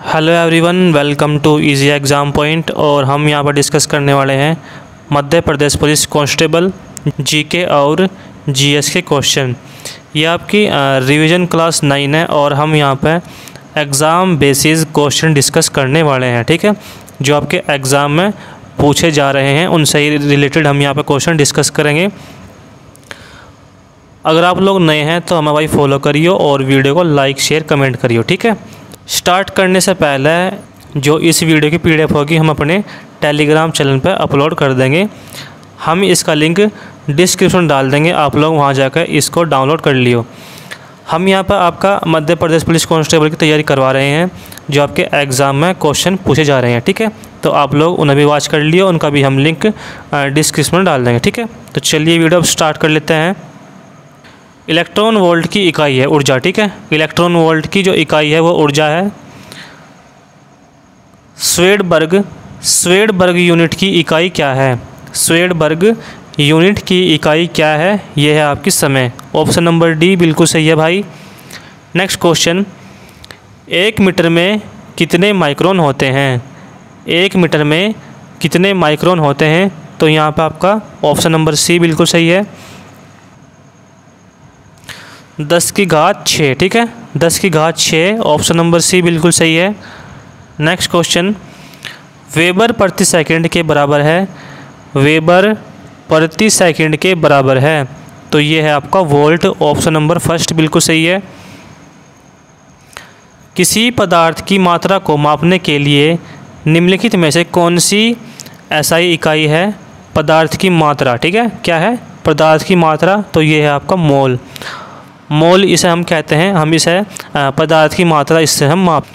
Hello everyone, welcome to easy exam point. और हम यहाँ पर डिस्कस करने वाले हैं Madhya Pradesh police constable GK और जीएस के क्वेश्चन। ये आपकी रिवीजन क्लास 9 है और हम यहाँ पे एग्ज़ाम बेसिस क्वेश्चन डिस्कस करने वाले हैं। ठीक है, जो आपके एग्ज़ाम में पूछे जा रहे हैं उनसे ही रिलेटेड हम यहाँ पे क्वेश्चन डिस्कस करेंगे। अगर आप लोग नए हैं तो हमें भाई फॉलो करिए और वीडियो को लाइक शेयर कमेंट करिए। ठीक है, स्टार्ट करने से पहले जो इस वीडियो की पीडीएफ होगी हम अपने टेलीग्राम चैनल पर अपलोड कर देंगे। हम इसका लिंक डिस्क्रिप्शन डाल देंगे, आप लोग वहां जाकर इसको डाउनलोड कर लियो। हम यहां पर आपका मध्य प्रदेश पुलिस कांस्टेबल की तैयारी करवा रहे हैं, जो आपके एग्ज़ाम में क्वेश्चन पूछे जा रहे हैं। ठीक है, तो आप लोग उन्हें भी वॉच कर लियो, उनका भी हम लिंक डिस्क्रिप्शन में डाल देंगे। ठीक है, तो चलिए वीडियो अब स्टार्ट कर लेते हैं। इलेक्ट्रॉन वोल्ट की इकाई है ऊर्जा। ठीक है, इलेक्ट्रॉन वोल्ट की जो इकाई है वो ऊर्जा है। स्वेडबर्ग यूनिट की इकाई क्या है? स्वेडबर्ग यूनिट की इकाई क्या है? ये है आपकी समय। ऑप्शन नंबर डी बिल्कुल सही है भाई। नेक्स्ट क्वेश्चन, 1 मीटर में कितने माइक्रोन होते हैं? 1 मीटर में कितने माइक्रोन होते हैं? तो यहाँ पर आपका ऑप्शन नंबर सी बिल्कुल सही है, 10⁶। ठीक है, 10⁶। ऑप्शन नंबर सी बिल्कुल सही है। नेक्स्ट क्वेश्चन, वेबर प्रति सेकंड के बराबर है? वेबर प्रति सेकंड के बराबर है, तो ये है आपका वोल्ट। ऑप्शन नंबर फर्स्ट बिल्कुल सही है। किसी पदार्थ की मात्रा को मापने के लिए निम्नलिखित में से कौन सी एसआई इकाई है? पदार्थ की मात्रा। ठीक है, क्या है? पदार्थ की मात्रा, तो ये है आपका मोल। मोल इसे हम कहते हैं, हम इसे पदार्थ की मात्रा इससे हम माप।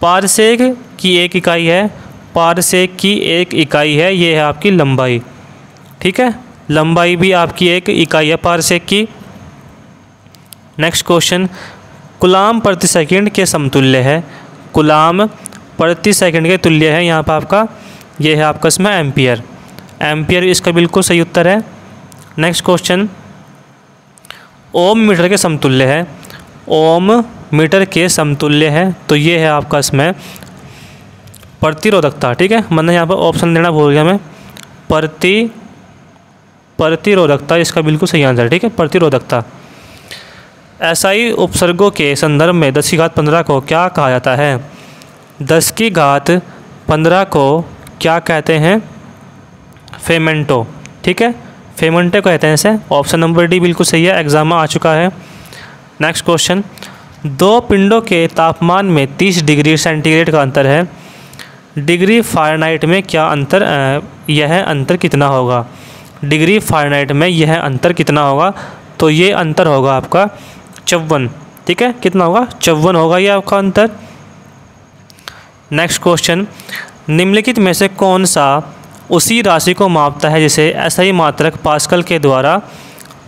पारसेक की एक इकाई है, पारसेक की एक इकाई है, ये है आपकी लंबाई। ठीक है, लंबाई भी आपकी एक इकाई है पारसेक की। नेक्स्ट क्वेश्चन, कूलाम प्रति सेकंड के समतुल्य है? कूलाम प्रति सेकंड के तुल्य है यहाँ पर आपका, ये है आपका इसमें एम्पियर। एम्पियर इसका बिल्कुल सही उत्तर है। नेक्स्ट क्वेश्चन, ओम मीटर के समतुल्य है? ओम मीटर के समतुल्य है, तो ये है आपका इसमें प्रतिरोधकता। ठीक है, मैंने यहाँ पर ऑप्शन देना भूल गया मैं। प्रतिरोधकता इसका बिल्कुल सही आंसर। ठीक है, प्रतिरोधकता। एसआई उपसर्गों के संदर्भ में 10⁻15 को क्या कहा जाता है? 10⁻15 को क्या कहते हैं? फेमेंटो। ठीक है, फेमेंटो कहते हैं इसे। ऑप्शन नंबर डी बिल्कुल सही है, एग्जाम में आ चुका है। नेक्स्ट क्वेश्चन, 2 पिंडों के तापमान में 30 डिग्री सेंटीग्रेड का अंतर है। डिग्री फ़ारेनहाइट में क्या अंतर, यह अंतर कितना होगा? डिग्री फ़ारेनहाइट में यह अंतर कितना होगा? तो ये अंतर होगा आपका 54। ठीक है, कितना होगा? 54 होगा ये आपका अंतर। नेक्स्ट क्वेश्चन, निम्नलिखित में से कौन सा उसी राशि को मापता है जिसे एसआई मात्रक पास्कल के द्वारा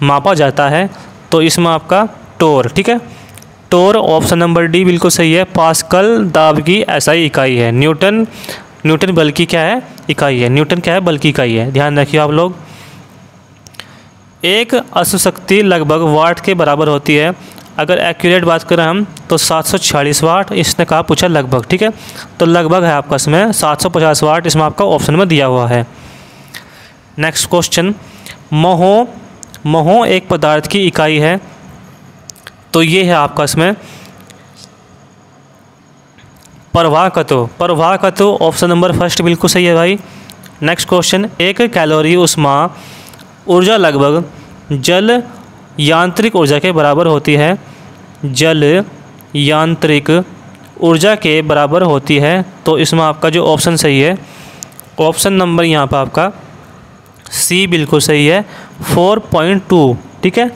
मापा जाता है? तो इसमें आपका टोर। ठीक है, टोर ऑप्शन नंबर डी बिल्कुल सही है। पास्कल दाब की एसआई इकाई है। न्यूटन बल की क्या है? इकाई है। न्यूटन क्या है? बल की इकाई है, ध्यान रखिए आप लोग। एक अश्वशक्ति लगभग वाट के बराबर होती है। अगर एक्यूरेट बात करें हम तो 746 वाट। इसने कहा पूछा लगभग। ठीक है, तो लगभग है आपका इसमें 750 वाट, इसमें आपका ऑप्शन में दिया हुआ है। नेक्स्ट क्वेश्चन, महो एक पदार्थ की इकाई है, तो ये है आपका इसमें प्रवाहकत्व। ऑप्शन नंबर फर्स्ट बिल्कुल सही है भाई। नेक्स्ट क्वेश्चन, 1 कैलोरी उष्मा ऊर्जा लगभग जल यांत्रिक ऊर्जा के बराबर होती है। जल यांत्रिक ऊर्जा के बराबर होती है, तो इसमें आपका जो ऑप्शन सही है, ऑप्शन नंबर यहाँ पर आपका सी बिल्कुल सही है, 4.2। ठीक है,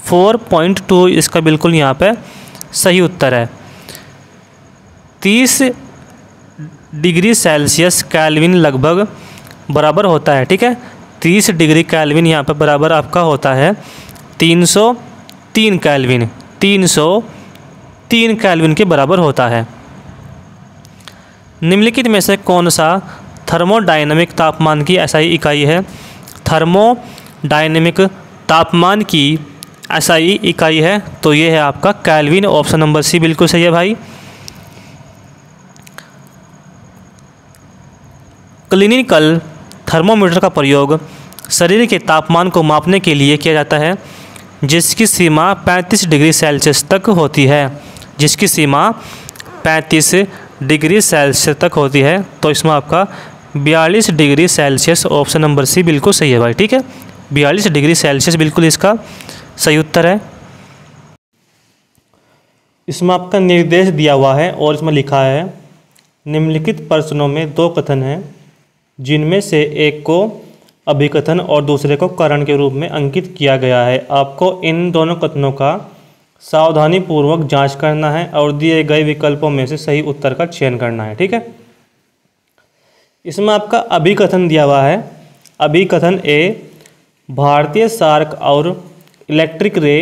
4.2 इसका बिल्कुल यहाँ पे सही उत्तर है। 30 डिग्री सेल्सियस केल्विन लगभग बराबर होता है। ठीक है, 30 डिग्री केल्विन यहाँ पर बराबर आपका होता है 303 केल्विन। 303 केल्विन के बराबर होता है। निम्नलिखित में से कौन सा थर्मोडायनामिक तापमान की एसआई इकाई है? थर्मोडायनामिक तापमान की एसआई इकाई है, तो ये है आपका केल्विन। ऑप्शन नंबर सी बिल्कुल सही है भाई। क्लिनिकल थर्मोमीटर का प्रयोग शरीर के तापमान को मापने के लिए किया जाता है, जिसकी सीमा 35 डिग्री सेल्सियस तक होती है। जिसकी सीमा 35 डिग्री सेल्सियस तक होती है। तो इसमें आपका 42 degree Celsius, option number C बिल्कुल सही है भाई। ठीक है, 42 डिग्री सेल्सियस बिल्कुल इसका सही उत्तर है। इसमें आपका निर्देश दिया हुआ है और इसमें लिखा है निम्नलिखित प्रश्नों में दो कथन हैं, जिनमें से एक को अभिकथन और दूसरे को कारण के रूप में अंकित किया गया है। आपको इन दोनों कथनों का सावधानीपूर्वक जांच करना है और दिए गए विकल्पों में से सही उत्तर का चयन करना है। ठीक है, इसमें आपका अभिकथन दिया हुआ है। अभिकथन ए, भारतीय शार्क और इलेक्ट्रिक रे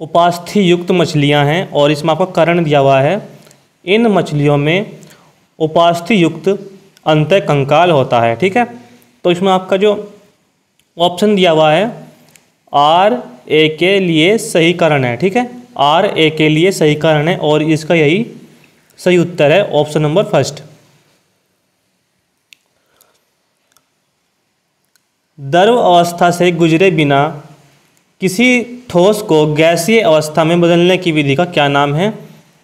उपास्थि युक्त मछलियां हैं। और इसमें आपका कारण दिया हुआ है, इन मछलियों में उपास्थि युक्त अंतःकंकाल होता है। ठीक है, तो इसमें आपका जो ऑप्शन दिया हुआ है आर ए के लिए सही कारण है। ठीक है, आर ए के लिए सही कारण है और इसका यही सही उत्तर है, ऑप्शन नंबर फर्स्ट। द्रव अवस्था से गुजरे बिना किसी ठोस को गैसीय अवस्था में बदलने की विधि का क्या नाम है?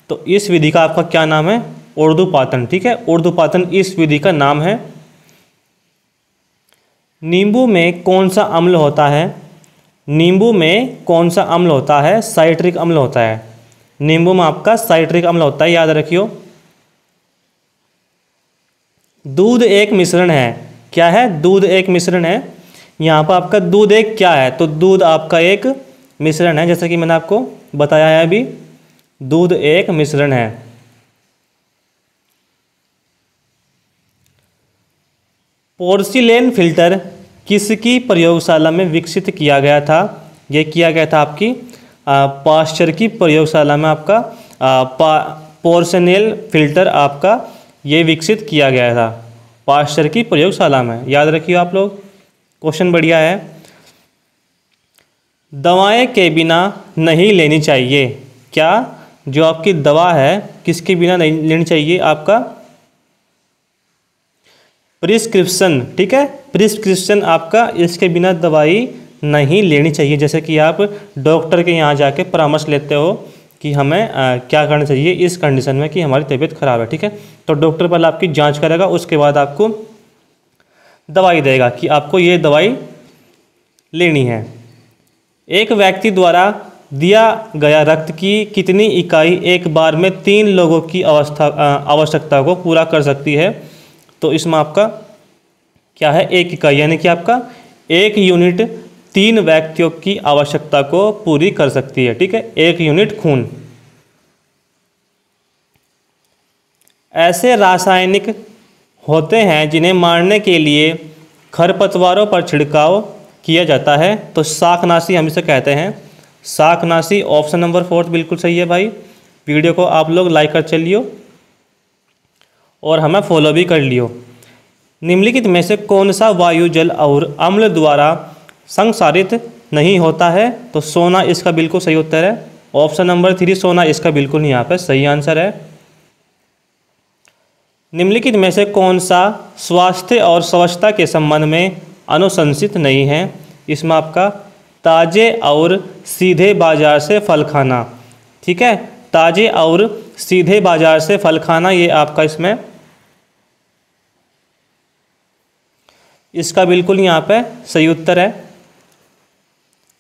तो इस विधि का आपका क्या नाम है? ऊर्ध्वपातन। ठीक है, ऊर्ध्वपातन इस विधि का नाम है। नींबू में कौन सा अम्ल होता है? नींबू में कौन सा अम्ल होता है? साइट्रिक अम्ल होता है। नींबू में आपका साइट्रिक अम्ल होता है, याद रखियो। दूध एक मिश्रण है। क्या है? दूध एक मिश्रण है। यहाँ पर आपका दूध एक क्या है? तो दूध आपका एक मिश्रण है, जैसा कि मैंने आपको बताया है अभी, दूध एक मिश्रण है। पोर्सिलेन फिल्टर किसकी प्रयोगशाला में विकसित किया गया था? ये किया गया था आपकी पाश्चर की प्रयोगशाला में। आपका पोर्सिलेन फिल्टर आपका ये विकसित किया गया था पाश्चर की प्रयोगशाला में, याद रखिए आप लोग। क्वेश्चन बढ़िया है। दवाएं के बिना नहीं लेनी चाहिए। क्या? जो आपकी दवा है किसके बिना नहीं लेनी चाहिए? आपका प्रिस्क्रिप्शन। ठीक है, प्रिस्क्रिप्शन आपका, इसके बिना दवाई नहीं लेनी चाहिए। जैसे कि आप डॉक्टर के यहाँ जाके परामर्श लेते हो कि हमें क्या करना चाहिए इस कंडीशन में कि हमारी तबीयत खराब है। ठीक है, तो डॉक्टर पहले आपकी जांच करेगा, उसके बाद आपको दवाई देगा कि आपको ये दवाई लेनी है। एक व्यक्ति द्वारा दिया गया रक्त की कितनी इकाई एक बार में 3 लोगों की आवश्यकता को पूरा कर सकती है? तो इसमें आपका क्या है? 1 इकाई, यानी कि आपका 1 यूनिट 3 व्यक्तियों की आवश्यकता को पूरी कर सकती है। ठीक है, 1 यूनिट खून। ऐसे रासायनिक होते हैं जिन्हें मारने के लिए खरपतवारों पर छिड़काव किया जाता है। तो शाकनाशी हम इसे कहते हैं, शाकनाशी। ऑप्शन नंबर 4 बिल्कुल सही है भाई। वीडियो को आप लोग लाइक कर चलियो और हमें फॉलो भी कर लियो। निम्नलिखित में से कौन सा वायु, जल और अम्ल द्वारा संसारित नहीं होता है? तो सोना इसका बिल्कुल सही उत्तर है। ऑप्शन नंबर 3 सोना इसका बिल्कुल यहाँ पर सही आंसर है। निम्नलिखित में से कौन सा स्वास्थ्य और स्वच्छता के संबंध में अनुशंसित नहीं है? इसमें आपका ताजे और सीधे बाजार से फल खाना। ठीक है, ताजे और सीधे बाजार से फल खाना, ये आपका इसमें इसका बिल्कुल यहाँ पे सही उत्तर है।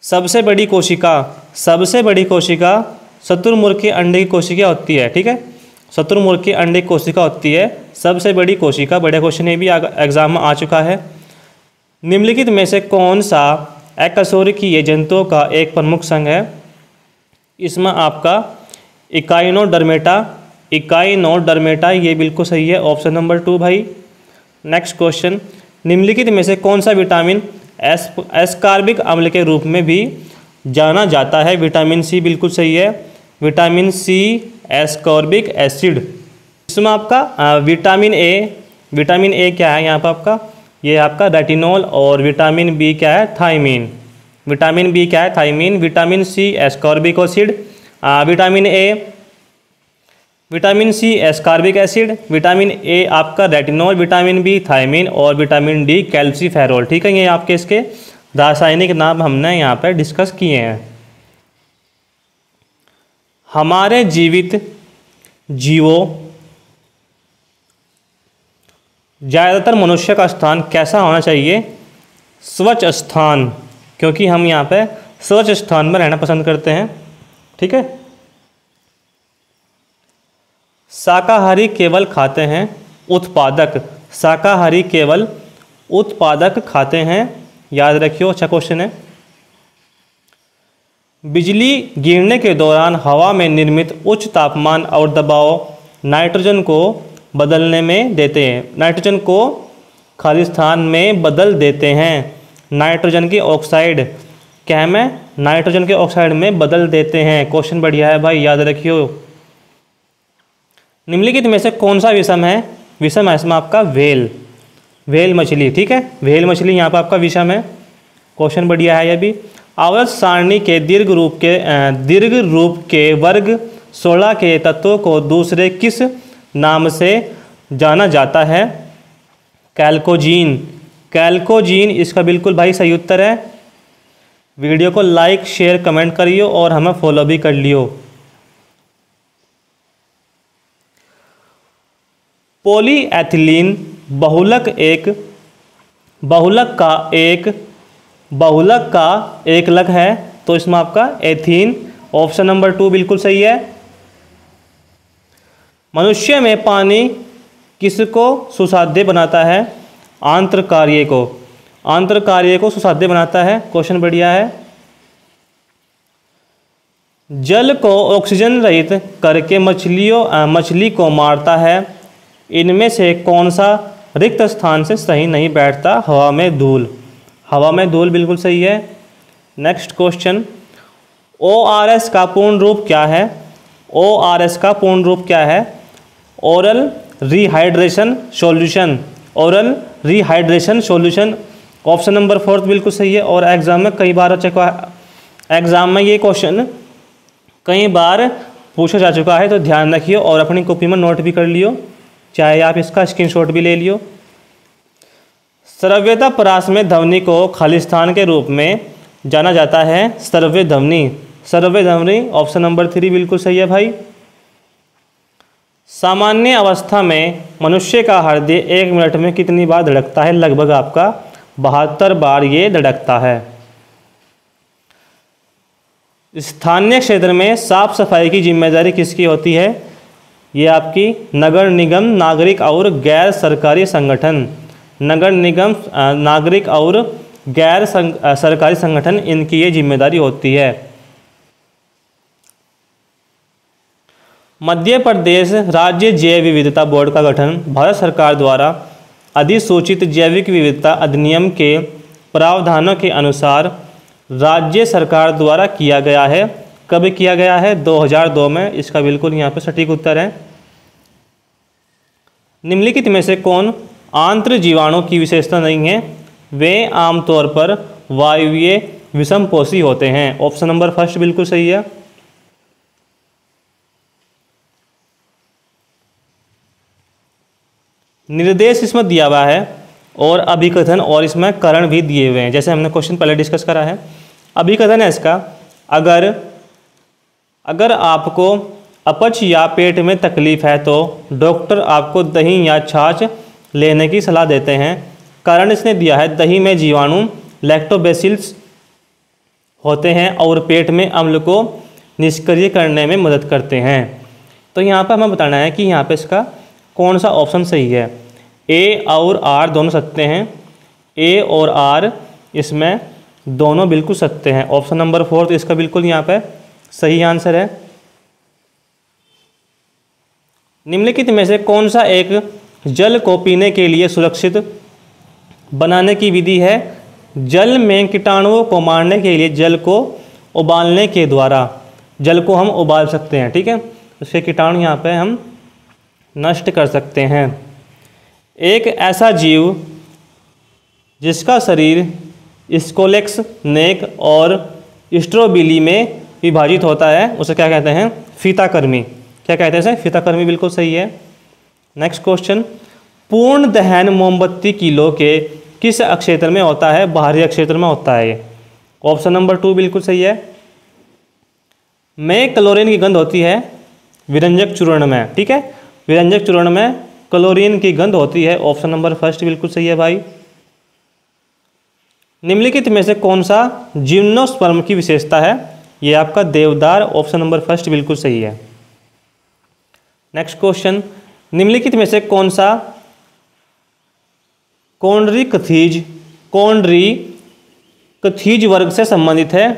सबसे बड़ी कोशिका, सबसे बड़ी कोशिका शुतुरमुर्ग के अंडे की कोशिका होती है। ठीक है, शुतुरमुर्ग के अंडे की कोशिका होती है सबसे बड़ी कोशिका। बड़ा क्वेश्चन ये भी एग्जाम में आ चुका है। निम्नलिखित में से कौन सा अकशेरुकीय जंतुओं का एक प्रमुख संघ है? इसमें आपका इकाइनोडर्मेटा, इकाइनोडर्मेटा ये बिल्कुल सही है, ऑप्शन नंबर 2 भाई। नेक्स्ट क्वेश्चन, निम्नलिखित में से कौन सा विटामिन एस्कॉर्बिक अम्ल के रूप में भी जाना जाता है? विटामिन सी बिल्कुल सही है, विटामिन सी एस्कॉर्बिक एसिड। इसमें आपका विटामिन ए क्या है? यहाँ पर आपका ये आपका रेटिनॉल, और विटामिन बी क्या है? थायमीन। विटामिन बी क्या है? Thiamine. Vitamin C ascorbic acid. Vitamin A vitamin C ascorbic acid, vitamin A आपका रेटिनॉल, विटामिन बी थायमिन और विटामिन डी कैल्सीफेरॉल। ठीक है, ये आपके इसके रासायनिक नाम हमने यहाँ पर डिस्कस किए हैं। हमारे जीवित जीवों ज़्यादातर मनुष्य का स्थान कैसा होना चाहिए? स्वच्छ स्थान, क्योंकि हम यहाँ पे स्वच्छ स्थान में रहना पसंद करते हैं। ठीक है। शाकाहारी केवल खाते हैं उत्पादक, शाकाहारी केवल उत्पादक खाते हैं, याद रखियो, अच्छा क्वेश्चन है। बिजली गिरने के दौरान हवा में निर्मित उच्च तापमान और दबाव नाइट्रोजन को बदलने में देते हैं, नाइट्रोजन को खाली स्थान में बदल देते हैं। नाइट्रोजन की ऑक्साइड क्या में नाइट्रोजन के ऑक्साइड में बदल देते हैं। क्वेश्चन बढ़िया है भाई, याद रखियो। निम्नलिखित में से कौन सा विषम है? विषम है इसमें आपका व्हेल, व्हेल मछली। ठीक है, व्हेल मछली यहाँ पर आपका विषम है। क्वेश्चन बढ़िया है यह भी। आवर्त सारणी के दीर्घ रूप के वर्ग 16 के तत्वों को दूसरे किस नाम से जाना जाता है? कैल्कोजीन, कैल्कोजीन इसका बिल्कुल भाई सही उत्तर है। वीडियो को लाइक शेयर कमेंट करियो और हमें फॉलो भी कर लियो। पॉलीएथिलीन बहुलक का एकलक है, तो इसमें आपका एथीन, ऑप्शन नंबर 2 बिल्कुल सही है। मनुष्य में पानी किसको सुसाध्य बनाता है? आंत्रकार्य को, आंत्रकार्य को सुसाध्य बनाता है। क्वेश्चन बढ़िया है। जल को ऑक्सीजन रहित करके मछली को मारता है, इनमें से कौन सा रिक्त स्थान से सही नहीं बैठता? हवा में धूल, हवा में धूल बिल्कुल सही है। नेक्स्ट क्वेश्चन, ORS का पूर्ण रूप क्या है? ORS का पूर्ण रूप क्या है? Oral rehydration solution, oral rehydration solution, option number 4 बिल्कुल सही है। और एग्जाम में कई बार एग्जाम में ये क्वेश्चन कई बार पूछा जा चुका है, तो ध्यान रखिए और अपनी कॉपी में नोट भी कर लियो, चाहे आप इसका स्क्रीनशॉट भी ले लियो। श्रव्यता परास में ध्वनि को खालिस्तान के रूप में जाना जाता है। श्रव्य ध्वनि, श्रव्य ध्वनि, ऑप्शन नंबर 3 बिल्कुल सही है भाई। सामान्य अवस्था में मनुष्य का हृदय 1 मिनट में कितनी बार धड़कता है? लगभग आपका 72 बार ये धड़कता है। स्थानीय क्षेत्र में साफ सफाई की जिम्मेदारी किसकी होती है? ये आपकी नगर निगम, नागरिक और गैर सरकारी संगठन, नगर निगम, नागरिक और गैर सरकारी संगठन, इनकी ये जिम्मेदारी होती है। मध्य प्रदेश राज्य जैव विविधता बोर्ड का गठन भारत सरकार द्वारा अधिसूचित जैविक विविधता अधिनियम के प्रावधानों के अनुसार राज्य सरकार द्वारा किया गया है। कब किया गया है? 2002 में। इसका बिल्कुल यहाँ पर सटीक उत्तर है। निम्नलिखित में से कौन आंत्र जीवाणु की विशेषता नहीं है? वे आमतौर पर वायवीय विषमपोषी होते हैं। ऑप्शन नंबर 1 बिल्कुल सही है। निर्देश इसमें दिया हुआ है और अभिकथन और इसमें कारण भी दिए हुए हैं, जैसे हमने क्वेश्चन पहले डिस्कस करा है। अभिकथन है इसका, अगर आपको अपच या पेट में तकलीफ है तो डॉक्टर आपको दही या छाछ लेने की सलाह देते हैं। कारण इसने दिया है, दही में जीवाणु लैक्टोबैसिलस होते हैं और पेट में अम्ल को निष्क्रिय करने में मदद करते हैं। तो यहाँ पर हमें बताना है कि यहाँ पे इसका कौन सा ऑप्शन सही है। ए और आर दोनों सत्य हैं, ए और आर इसमें दोनों बिल्कुल सत्य हैं। ऑप्शन नंबर 4 तो इसका बिल्कुल यहाँ पे सही आंसर है। निम्नलिखित में से कौन सा एक जल को पीने के लिए सुरक्षित बनाने की विधि है? जल में कीटाणुओं को मारने के लिए जल को उबालने के द्वारा जल को हम उबाल सकते हैं। ठीक है, उसके कीटाणु यहाँ पे हम नष्ट कर सकते हैं। एक ऐसा जीव जिसका शरीर स्कोलेक्स, नेक और स्ट्रोबिली में विभाजित होता है, उसे क्या कहते हैं? फीताकृमि। क्या कहते हैं इसे? फीताकर्मी, बिल्कुल सही है। नेक्स्ट क्वेश्चन, पूर्ण दहन मोमबत्ती किलो के किस अक्षेत्र में होता है? बाहरी अक्षेत्र में होता है ये। ऑप्शन नंबर 2 बिल्कुल सही है। में क्लोरीन की गंध होती है विरंजक चूर्ण में, ठीक है, विरंजक चूर्ण में क्लोरीन की गंध होती है। ऑप्शन नंबर 1 बिल्कुल सही है भाई। निम्नलिखित में से कौन सा जिम्नोस्पर्म की विशेषता है? ये आपका देवदार। ऑप्शन नंबर 1 बिल्कुल सही है। नेक्स्ट क्वेश्चन, निम्नलिखित में से कौन सा कौंडरी कथीज वर्ग से संबंधित है?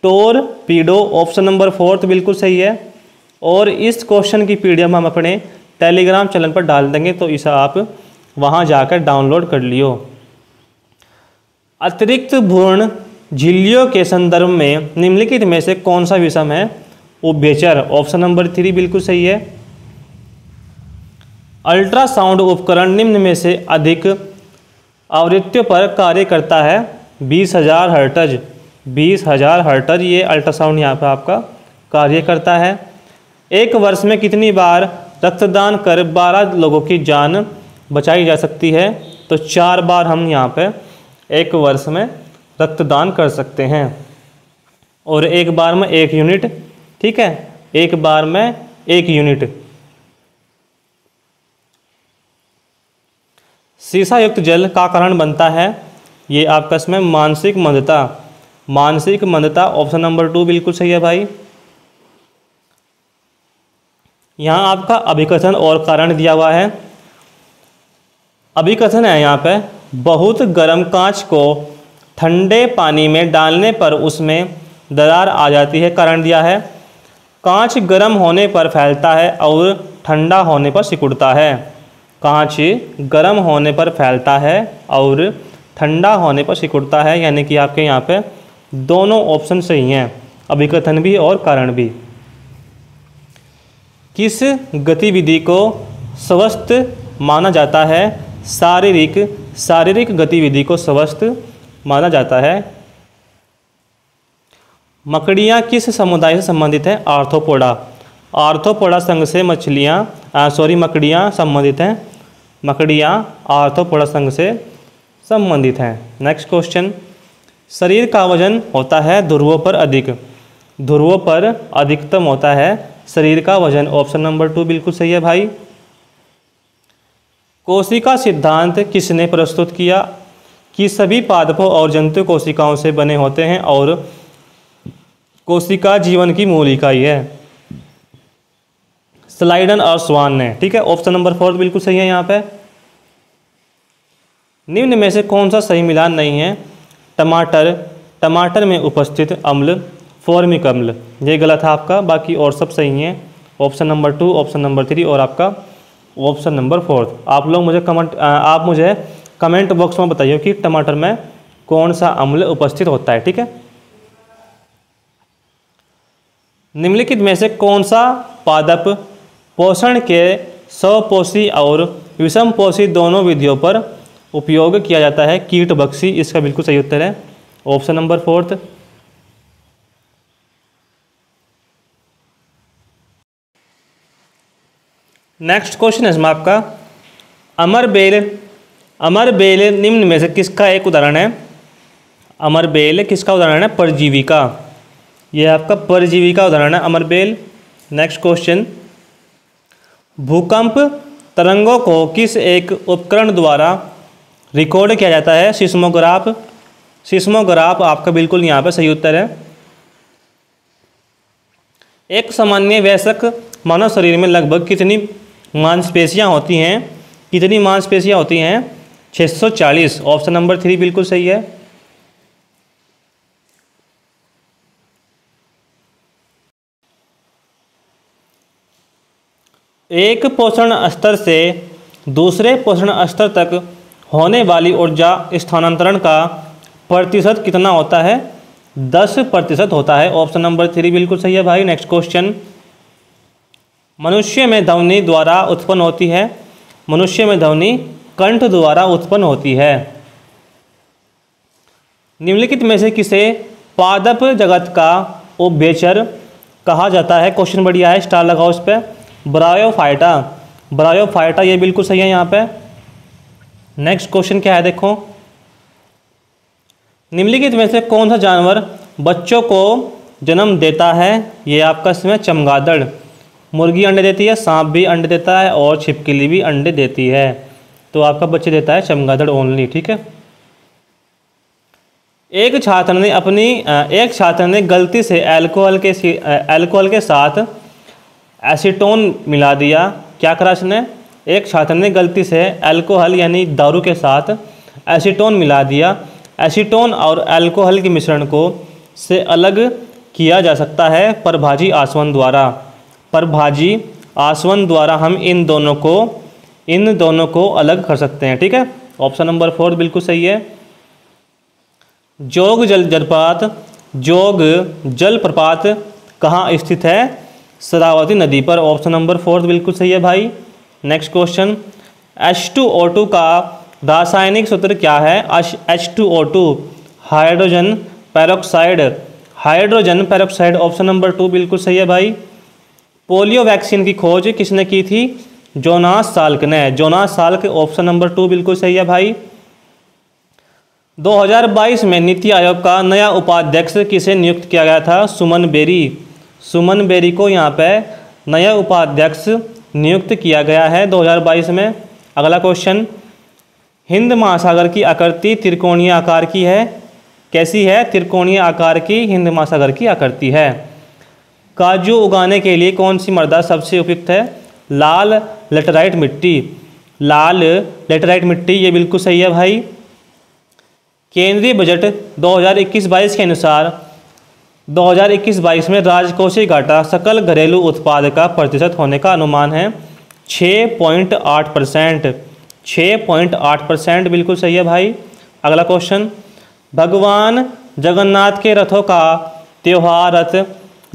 टोरपीडो। ऑप्शन नंबर 4 बिल्कुल सही है। और इस क्वेश्चन की पीडीएफ हम अपने टेलीग्राम चैनल पर डाल देंगे, तो इसे आप वहां जाकर डाउनलोड कर लियो। अतिरिक्त भ्रूण झिल्लियों के संदर्भ में निम्नलिखित में से कौन सा विषम है? उभयचर। ऑप्शन नंबर 3 बिल्कुल सही है। अल्ट्रासाउंड उपकरण निम्न में से अधिक आवृत्तियों पर कार्य करता है? 20,000 हर्ट्ज। 20,000 हर्ट्ज ये अल्ट्रासाउंड यहाँ पर आपका कार्य करता है। एक वर्ष में कितनी बार रक्तदान कर 12 लोगों की जान बचाई जा सकती है? तो 4 बार हम यहाँ पे एक वर्ष में रक्तदान कर सकते हैं। और एक बार में 1 यूनिट, ठीक है, एक बार में 1 यूनिट। शीशा युक्त जल का कारण बनता है? ये आपका इसमें मानसिक मंदता। ऑप्शन नंबर 2 बिल्कुल सही है भाई। यहाँ आपका अभिकथन और कारण दिया हुआ है। अभिकथन है यहाँ पे, बहुत गर्म कांच को ठंडे पानी में डालने पर उसमें दरार आ जाती है। कारण दिया है, कांच गर्म होने पर फैलता है और ठंडा होने पर सिकुड़ता है। कांच गर्म होने पर फैलता है और ठंडा होने पर सिकुड़ता है, यानी कि आपके यहाँ पे दोनों ऑप्शन सही हैं, अभिकथन भी और कारण भी। किस गतिविधि को स्वस्थ माना जाता है? शारीरिक गतिविधि को स्वस्थ माना जाता है। मकड़ियाँ किस समुदाय से संबंधित हैं? आर्थ्रोपोडा संघ से मकड़ियाँ संबंधित हैं। मकड़ियाँ आर्थ्रोपोडा संघ से संबंधित हैं। नेक्स्ट क्वेश्चन, शरीर का वजन होता है ध्रुवों पर अधिकतम होता है शरीर का वजन। ऑप्शन नंबर 2 बिल्कुल सही है भाई। कोशिका सिद्धांत किसने प्रस्तुत किया? कि सभी पादपों और जंतु कोशिकाओं से बने होते हैं और कोशिका जीवन की मूल इकाई है। स्लाइडन और स्वान ने, ठीक है। ऑप्शन नंबर 4 बिल्कुल सही है यहाँ पे। निम्न में से कौन सा सही मिलान नहीं है? टमाटर में उपस्थित अम्ल फॉर्मिक अम्ल, ये गलत है आपका, बाकी और सब सही हैं। ऑप्शन नंबर 2, ऑप्शन नंबर 3 और आपका ऑप्शन नंबर 4। आप मुझे कमेंट बॉक्स में बताइए कि टमाटर में कौन सा अम्ल उपस्थित होता है, ठीक है। निम्नलिखित में से कौन सा पादप पोषण के स्वपोषी और विषमपोषी दोनों विधियों पर उपयोग किया जाता है? कीटबक्सी, इसका बिल्कुल सही उत्तर है ऑप्शन नंबर 4। नेक्स्ट क्वेश्चन है इसमें आपका, अमरबेल निम्न में से किसका एक उदाहरण है? अमरबेल किसका उदाहरण है? परजीवी का। यह आपका परजीवी का उदाहरण है अमरबेल। नेक्स्ट क्वेश्चन, भूकंप तरंगों को किस एक उपकरण द्वारा रिकॉर्ड किया जाता है? सिस्मोग्राफ आपका बिल्कुल यहाँ पर सही उत्तर है। एक सामान्य वयस्क मानव शरीर में लगभग कितनी मांसपेशियाँ होती हैं? 640। ऑप्शन नंबर 3 बिल्कुल सही है। एक पोषण स्तर से दूसरे पोषण स्तर तक होने वाली ऊर्जा स्थानांतरण का प्रतिशत कितना होता है? 10% होता है। ऑप्शन नंबर 3 बिल्कुल सही है भाई। नेक्स्ट क्वेश्चन, मनुष्य में ध्वनि द्वारा उत्पन्न होती है? मनुष्य में ध्वनि कंठ द्वारा उत्पन्न होती है। निम्नलिखित में से किसे पादप जगत का उभयचर कहा जाता है? क्वेश्चन बढ़िया है, स्टार लगाओ उस पर। ब्रायोफाइटा, ब्रायोफाइटा ये बिल्कुल सही है यहाँ पे। नेक्स्ट क्वेश्चन क्या है देखो, निम्नलिखित में से कौन सा जानवर बच्चों को जन्म देता है? ये आपका इसमें चमगादड़। मुर्गी अंडे देती है, सांप भी अंडे देता है और छिपकली भी अंडे देती है। तो आपका बच्चे देता है चमगादड़ ओनली, ठीक है। एक छात्र ने गलती से अल्कोहल के साथ एसीटोन मिला दिया। क्या करा इसने? एक छात्र ने गलती से अल्कोहल यानी दारू के साथ एसीटोन मिला दिया। एसीटोन और अल्कोहल के मिश्रण को से अलग किया जा सकता है परभाजी आसवन द्वारा। परभाजी आसवन द्वारा हम इन दोनों को अलग कर सकते हैं, ठीक है। ऑप्शन नंबर 4 बिल्कुल सही है। जोग जलप्रपात कहाँ स्थित है? शरावती नदी पर। ऑप्शन नंबर 4 बिल्कुल सही है भाई। नेक्स्ट क्वेश्चन, H2O2 का रासायनिक सूत्र क्या है? H2O2 hydrogen peroxide. Hydrogen peroxide, option number 2 बिल्कुल सही है भाई। पोलियो वैक्सीन की खोज किसने की थी? जोनास साल्क ने। जोनास साल्क, ऑप्शन नंबर 2 बिल्कुल सही है भाई। 2022 में नीति आयोग का नया उपाध्यक्ष किसे नियुक्त किया गया था? सुमन बेरी। सुमन बेरी को यहाँ पे नया उपाध्यक्ष नियुक्त किया गया है 2022 में। अगला क्वेश्चन, हिंद महासागर की आकृति त्रिकोणीय आकार की है। कैसी है? त्रिकोणीय आकार की हिंद महासागर की आकृति है। काजू उगाने के लिए कौन सी मृदा सबसे उपयुक्त है? लाल लेटराइट मिट्टी। लाल लेटराइट मिट्टी, ये बिल्कुल सही है भाई। केंद्रीय बजट 2021-22 के अनुसार 2021-22 में राजकोषीय घाटा सकल घरेलू उत्पाद का प्रतिशत होने का अनुमान है 6.8%। 6.8% बिल्कुल सही है भाई। अगला क्वेश्चन, भगवान जगन्नाथ के रथों का त्यौहार रथ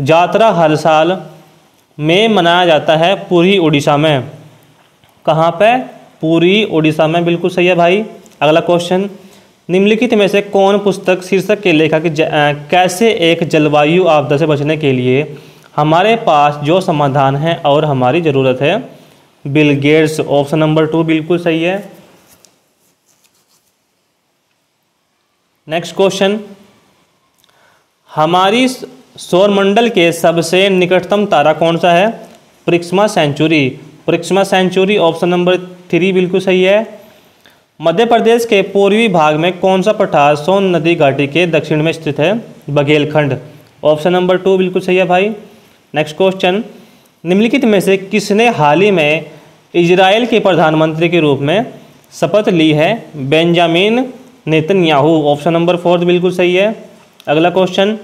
यात्रा हर साल में मनाया जाता है पुरी उड़ीसा में। कहाँ पे? पुरी उड़ीसा में, बिल्कुल सही है भाई। अगला क्वेश्चन, निम्नलिखित में से कौन पुस्तक शीर्षक के लेखक कैसे एक जलवायु आपदा से बचने के लिए हमारे पास जो समाधान है और हमारी ज़रूरत है? Bill Gates. ऑप्शन नंबर 2 बिल्कुल सही है। नेक्स्ट क्वेश्चन, हमारी सौरमंडल के सबसे निकटतम तारा कौन सा है? प्रिक्समा सेंचुरी। प्रिक्समा सेंचुरी, ऑप्शन नंबर 3 बिल्कुल सही है। मध्य प्रदेश के पूर्वी भाग में कौन सा पठार सोन नदी घाटी के दक्षिण में स्थित है? बघेलखंड। ऑप्शन नंबर 2 बिल्कुल सही है भाई। नेक्स्ट क्वेश्चन, निम्नलिखित में से किसने हाल ही में इजराइल के प्रधानमंत्री के रूप में शपथ ली है? Benjamin Netanyahu. ऑप्शन नंबर 4 बिल्कुल सही है। अगला क्वेश्चन,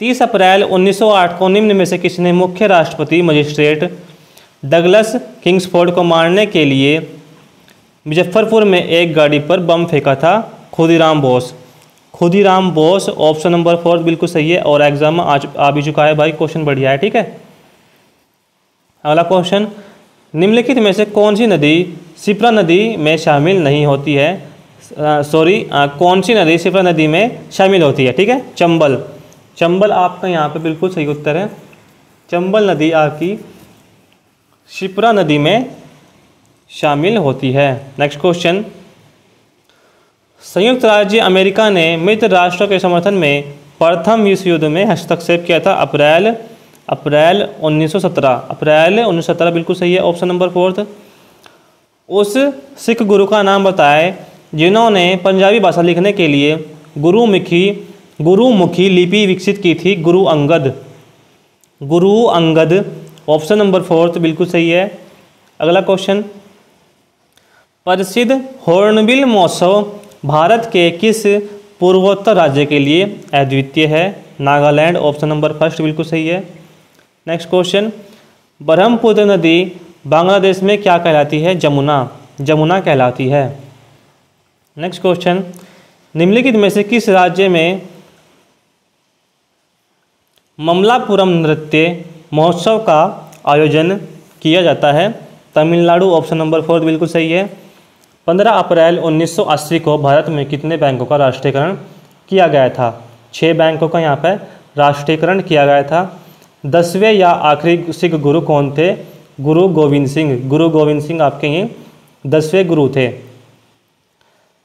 30 अप्रैल 1908 को निम्न में से किसने मुख्य राष्ट्रपति मजिस्ट्रेट डगलस किंग्सफोर्ड को मारने के लिए मुजफ्फरपुर में एक गाड़ी पर बम फेंका था? खुदीराम बोस। खुदीराम बोस, ऑप्शन नंबर 4 बिल्कुल सही है और एग्जाम में आ भी चुका है भाई, क्वेश्चन बढ़िया है, ठीक है। अगला क्वेश्चन, निम्नलिखित में से कौन सी नदी शिप्रा नदी में शामिल नहीं होती है? कौन सी नदी शिप्रा नदी में शामिल होती है? ठीक है, चंबल। चंबल आपका यहाँ पे बिल्कुल सही उत्तर है। चंबल नदी आपकी शिप्रा नदी में शामिल होती है। नेक्स्ट क्वेश्चन, संयुक्त राज्य अमेरिका ने मित्र राष्ट्रों के समर्थन में प्रथम विश्व युद्ध में हस्तक्षेप किया था? अप्रैल 1917। अप्रैल 1917 बिल्कुल सही है, ऑप्शन नंबर 4। उस सिख गुरु का नाम बताएं जिन्होंने पंजाबी भाषा लिखने के लिए गुरुमुखी लिपि विकसित की थी? गुरु अंगद, ऑप्शन नंबर 4 बिल्कुल सही है। अगला क्वेश्चन, प्रसिद्ध हॉर्नबिल महोत्सव भारत के किस पूर्वोत्तर राज्य के लिए अद्वितीय है? नागालैंड, ऑप्शन नंबर 1 बिल्कुल सही है। नेक्स्ट क्वेश्चन, ब्रह्मपुत्र नदी बांग्लादेश में क्या कहलाती है? जमुना कहलाती है। नेक्स्ट क्वेश्चन, निम्नलिखित में से किस राज्य में ममलापुरम नृत्य महोत्सव का आयोजन किया जाता है? तमिलनाडु, ऑप्शन नंबर 4 बिल्कुल सही है। 15 अप्रैल 1980 को भारत में कितने बैंकों का राष्ट्रीयकरण किया गया था? 6 बैंकों का यहाँ पर राष्ट्रीयकरण किया गया था? 10वें या आखिरी सिख गुरु कौन थे? गुरु गोविंद सिंह। गुरु गोविंद सिंह आपके ये 10वें गुरु थे।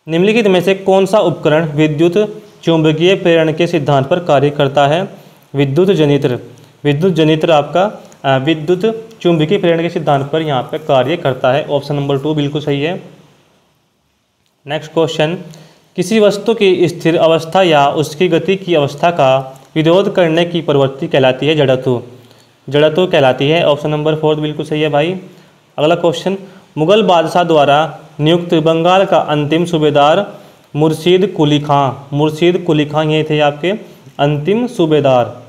निम्नलिखित में से कौन सा उपकरण विद्युत चुंबकीय प्रेरण के सिद्धांत पर कार्य करता है? विद्युत जनित्र। विद्युत जनित्र आपका विद्युत चुंबकीय प्रेरण के सिद्धांत पर यहाँ पे कार्य करता है। ऑप्शन नंबर 2 बिल्कुल सही है। नेक्स्ट क्वेश्चन, किसी वस्तु की स्थिर अवस्था या उसकी गति की अवस्था का विरोध करने की प्रवृत्ति कहलाती है जड़त्व। जड़त्व कहलाती है। ऑप्शन नंबर 4 बिल्कुल सही है भाई। अगला क्वेश्चन, मुगल बादशाह द्वारा नियुक्त बंगाल का अंतिम सूबेदार मुर्शीद कुली खां। मुर्शीद कुली खां ये थे आपके अंतिम सूबेदार।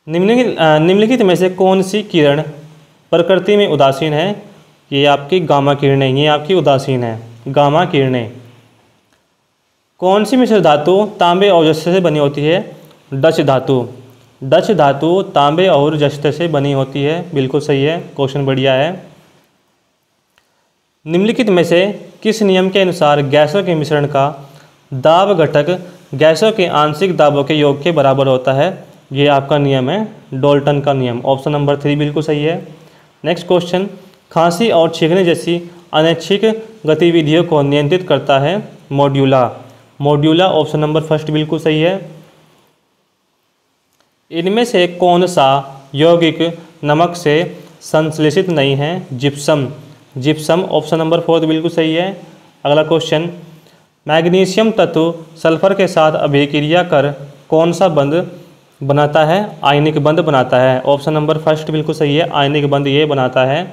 निम्नलिखित में से कौन सी किरण प्रकृति में उदासीन है? ये आपकी गामा किरणें, ये आपकी उदासीन है, गामा किरणें। कौन सी मिश्र धातु तांबे और जस्ते से बनी होती है? डच धातु। डच धातु तांबे और जस्ते से बनी होती है। बिल्कुल सही है, क्वेश्चन बढ़िया है। निम्नलिखित में से किस नियम के अनुसार गैसों के मिश्रण का दाब घटक गैसों के आंशिक दाबों के योग के बराबर होता है? ये आपका नियम है डाल्टन का नियम। ऑप्शन नंबर 3 बिल्कुल सही है। नेक्स्ट क्वेश्चन, खांसी और छींकने जैसी अनैच्छिक गतिविधियों को नियंत्रित करता है मॉड्यूला। मॉड्यूला ऑप्शन नंबर 1 बिल्कुल सही है। इनमें से कौन सा यौगिक नमक से संश्लेषित नहीं है? जिप्सम। जिप्सम ऑप्शन नंबर 4 बिल्कुल सही है। अगला क्वेश्चन, मैग्नीशियम तत्व सल्फर के साथ अभिक्रिया कर कौन सा बंध बनाता है? आयनिक बंध बनाता है। ऑप्शन नंबर 1 बिल्कुल सही है, आयनिक बंध ये बनाता है।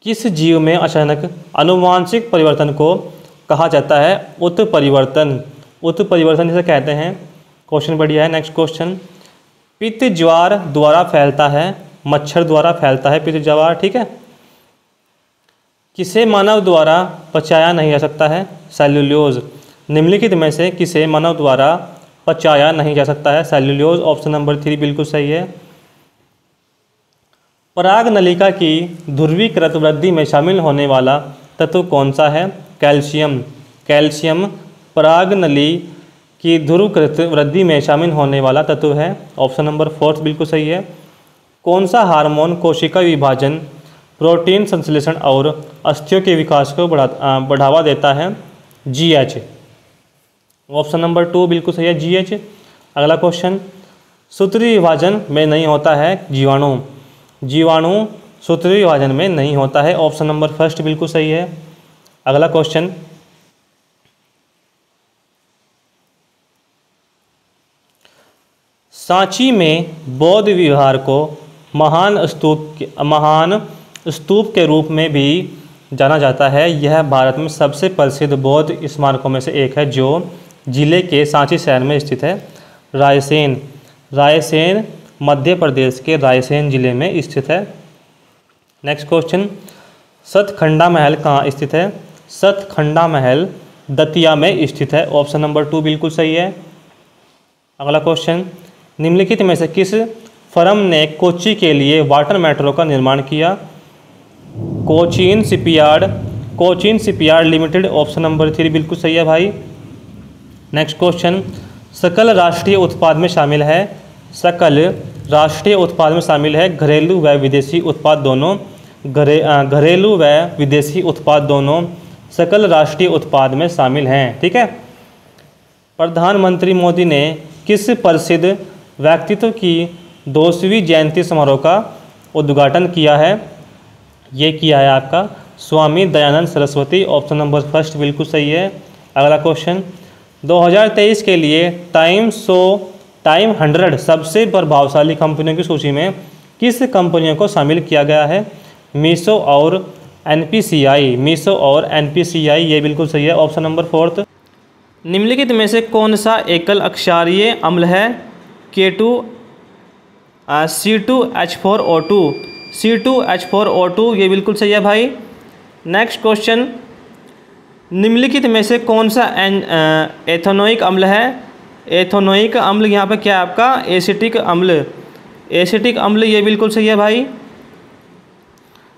किस जीव में अचानक आनुवांशिक परिवर्तन को कहा जाता है? उत्परिवर्तन। उत्परिवर्तन जिसे कहते हैं। क्वेश्चन बढ़िया है। नेक्स्ट क्वेश्चन, पित्त ज्वार द्वारा फैलता है, मच्छर द्वारा फैलता है पित्त ज्वार, ठीक है। किसे मानव द्वारा पचाया नहीं जा सकता है? सेल्यूलोज। निम्नलिखित में से किसे मानव द्वारा पचाया नहीं जा सकता है? सेल्यूलोज। ऑप्शन नंबर 3 बिल्कुल सही है। पराग नलिका की ध्रुवीकृत वृद्धि में शामिल होने वाला तत्व कौन सा है? कैल्शियम। कैल्शियम पराग नली की ध्रुवीकृत वृद्धि में शामिल होने वाला तत्व है। ऑप्शन नंबर 4 बिल्कुल सही है। कौन सा हार्मोन कोशिका विभाजन, प्रोटीन संश्लेषण और अस्थियों के विकास को बढ़ावा देता है? GH। ऑप्शन नंबर 2 बिल्कुल सही है, GH। अगला क्वेश्चन, सूत्री विभाजन में नहीं होता है जीवाणु। जीवाणु सूत्री विभाजन में नहीं होता है। ऑप्शन नंबर 1 बिल्कुल सही है। अगला क्वेश्चन, सांची में बौद्ध विहार को महान स्तूप के रूप में भी जाना जाता है। यह भारत में सबसे प्रसिद्ध बौद्ध स्मारकों में से एक है जो जिले के सांची शहर में स्थित है। रायसेन। रायसेन मध्य प्रदेश के रायसेन जिले में स्थित है। नेक्स्ट क्वेश्चन, सतखंडा महल कहाँ स्थित है? सतखंडा महल दतिया में स्थित है। ऑप्शन नंबर 2 बिल्कुल सही है। अगला क्वेश्चन, निम्नलिखित में से किस फर्म ने कोच्चि के लिए वाटर मेट्रो का निर्माण किया? Cochin shipyard. Cochin shipyard limited. Option number 3 बिल्कुल सही है भाई। नेक्स्ट क्वेश्चन, सकल राष्ट्रीय उत्पाद में शामिल है? सकल राष्ट्रीय उत्पाद में शामिल है घरेलू व विदेशी उत्पाद दोनों। घरेलू व विदेशी उत्पाद दोनों सकल राष्ट्रीय उत्पाद में शामिल हैं, ठीक है। प्रधानमंत्री मोदी ने किस प्रसिद्ध व्यक्तित्व की 200वीं जयंती समारोह का उद्घाटन किया है? ये किया है आपका स्वामी दयानंद सरस्वती। ऑप्शन नंबर 1 बिल्कुल सही है। अगला क्वेश्चन, 2023 के लिए टाइम 100 सबसे प्रभावशाली कंपनियों की सूची में किस कंपनियों को शामिल किया गया है? मीशो और NPCI। मीशो और NPCI ये बिल्कुल सही है। Option number 4। निम्नलिखित में से कौन सा एकल अक्षारीय अम्ल है? C2H4O2। C2H4O2 ये बिल्कुल सही है भाई। नेक्स्ट क्वेश्चन, निम्नलिखित में से कौन सा एथेनोइक अम्ल है? एथेनोइक अम्ल यहाँ पे क्या है आपका? एसिटिक अम्ल। एसिटिक अम्ल ये बिल्कुल सही है भाई।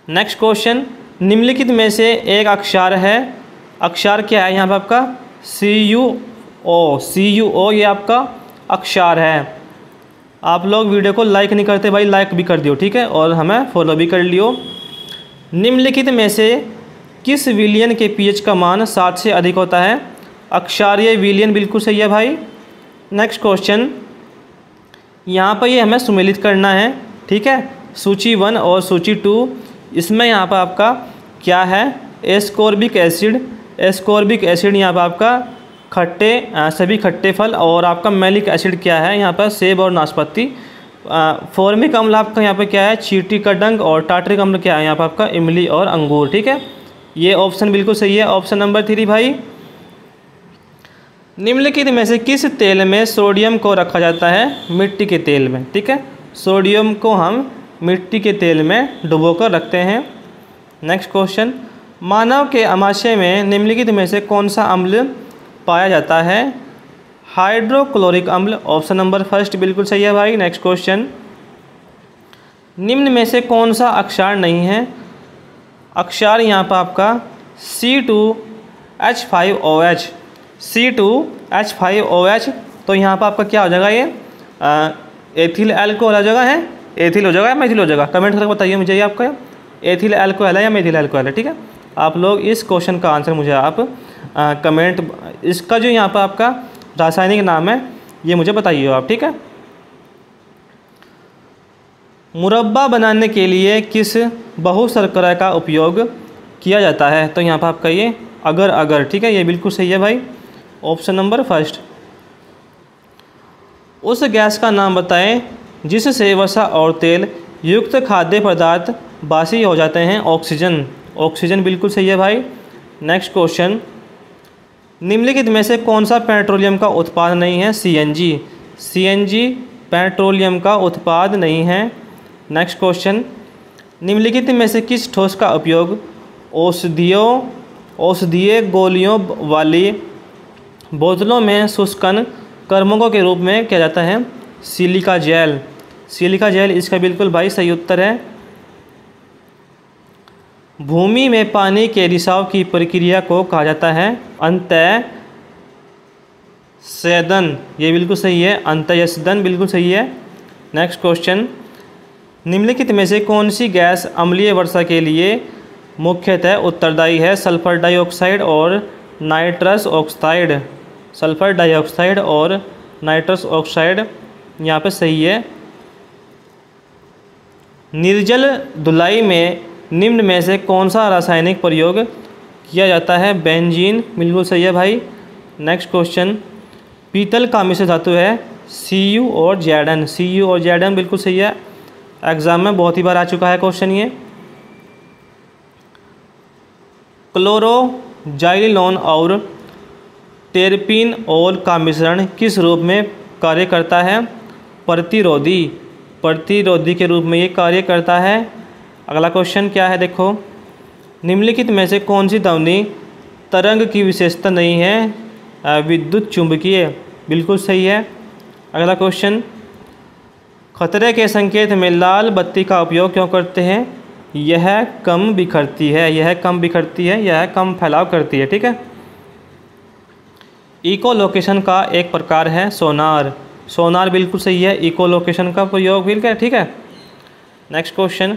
नेक्स्ट क्वेश्चन, निम्नलिखित में से एक अक्षर है, अक्षर क्या है यहाँ पे आपका? ओ, CuO ये आपका अक्षार है। आप लोग वीडियो को लाइक नहीं करते भाई, लाइक भी कर दियो, ठीक है, और हमें फॉलो भी कर लियो। निम्नलिखित में से किस विलयन के pH का मान 7 से अधिक होता है? अक्षारीय विलयन बिल्कुल सही है भाई। नेक्स्ट क्वेश्चन, यहाँ पर ये हमें सुमेलित करना है, ठीक है, सूची 1 और सूची 2। इसमें यहाँ पर आपका क्या है? Ascorbic acid. एस्कॉर्बिक एसिड यहाँ पर आपका सभी खट्टे फल, और आपका मैलिक एसिड क्या है यहाँ पर? सेब और नाशपाती। फॉर्मिक अम्ल आपका यहाँ पर क्या है? चींटी का डंक। और टार्टरिक अम्ल क्या है यहाँ पर आपका? इमली और अंगूर, ठीक है। ये ऑप्शन बिल्कुल सही है, ऑप्शन नंबर 3 भाई। निम्नलिखित में से किस तेल में सोडियम को रखा जाता है? मिट्टी के तेल में, ठीक है। सोडियम को हम मिट्टी के तेल में डुबो कर रखते हैं। नेक्स्ट क्वेश्चन, मानव के आमाशय में निम्नलिखित में से कौन सा अम्ल पाया जाता है? हाइड्रोक्लोरिक अम्ल। ऑप्शन नंबर 1 बिल्कुल सही है भाई। नेक्स्ट क्वेश्चन, निम्न में से कौन सा अक्षार नहीं है? अक्षार यहाँ पर आपका C2H5OH। C2H5OH, तो यहाँ पर आपका क्या हो जाएगा? ये एथिल एल्कोहल हो जाएगा, है एथिल हो जाएगा या मेथिल हो जाएगा? कमेंट करके बताइए मुझे ये आपका एथिल एल्कोहल है या मेथिल एल्कोहल है, ठीक है। आप लोग इस क्वेश्चन का आंसर मुझे आप कमेंट, इसका जो यहाँ पर आपका रासायनिक नाम है ये मुझे बताइए आप, ठीक है। मुरब्बा बनाने के लिए किस बहुशर्करा का उपयोग किया जाता है? तो यहाँ पर आपका ये अगर, ठीक है, ये बिल्कुल सही है भाई, ऑप्शन नंबर 1। उस गैस का नाम बताएं जिससे वसा और तेल युक्त खाद्य पदार्थ बासी हो जाते हैं? ऑक्सीजन। ऑक्सीजन बिल्कुल सही है भाई। नेक्स्ट क्वेश्चन, निम्नलिखित में से कौन सा पेट्रोलियम का उत्पाद नहीं है? CNG। CNG पेट्रोलियम का उत्पाद नहीं है। नेक्स्ट क्वेश्चन, निम्नलिखित में से किस ठोस का उपयोग औषधीय गोलियों वाली बोतलों में शुष्कन कर्मकों के रूप में किया जाता है? Silica gel. सिलिका जेल इसका बिल्कुल भाई सही उत्तर है। भूमि में पानी के रिसाव की प्रक्रिया को कहा जाता है? अंतःस्येदन। ये बिल्कुल सही है, अंतःस्येदन बिल्कुल सही है। नेक्स्ट क्वेश्चन, निम्नलिखित में से कौन सी गैस अम्लीय वर्षा के लिए मुख्यतः उत्तरदायी है? सल्फर डाइऑक्साइड और नाइट्रस ऑक्साइड। सल्फर डाइऑक्साइड और नाइट्रस ऑक्साइड यहाँ पे सही है। निर्जल धुलाई में निम्न में से कौन सा रासायनिक प्रयोग किया जाता है? बेंजीन बिल्कुल सही है भाई। नेक्स्ट क्वेश्चन, पीतल का मिश्र धातु है? Cu और Zn। Cu और Zn बिल्कुल सही है, एग्जाम में बहुत ही बार आ चुका है क्वेश्चन ये। क्लोरोजाइलिनोन और टेरपीनोल का मिश्रण किस रूप में कार्य करता है? प्रतिरोधी। प्रतिरोधी के रूप में ये कार्य करता है। अगला क्वेश्चन क्या है देखो, निम्नलिखित में से कौन सी ध्वनि तरंग की विशेषता नहीं है? विद्युत चुंबकीय। बिल्कुल सही है। अगला क्वेश्चन, खतरे के संकेत में लाल बत्ती का उपयोग क्यों करते हैं? यह कम बिखरती है, यह कम बिखरती है, यह कम फैलाव करती है, ठीक है। इको लोकेशन का एक प्रकार है सोनार। सोनार बिल्कुल सही है, इको लोकेशन का प्रयोग भी, ठीक है। नेक्स्ट क्वेश्चन,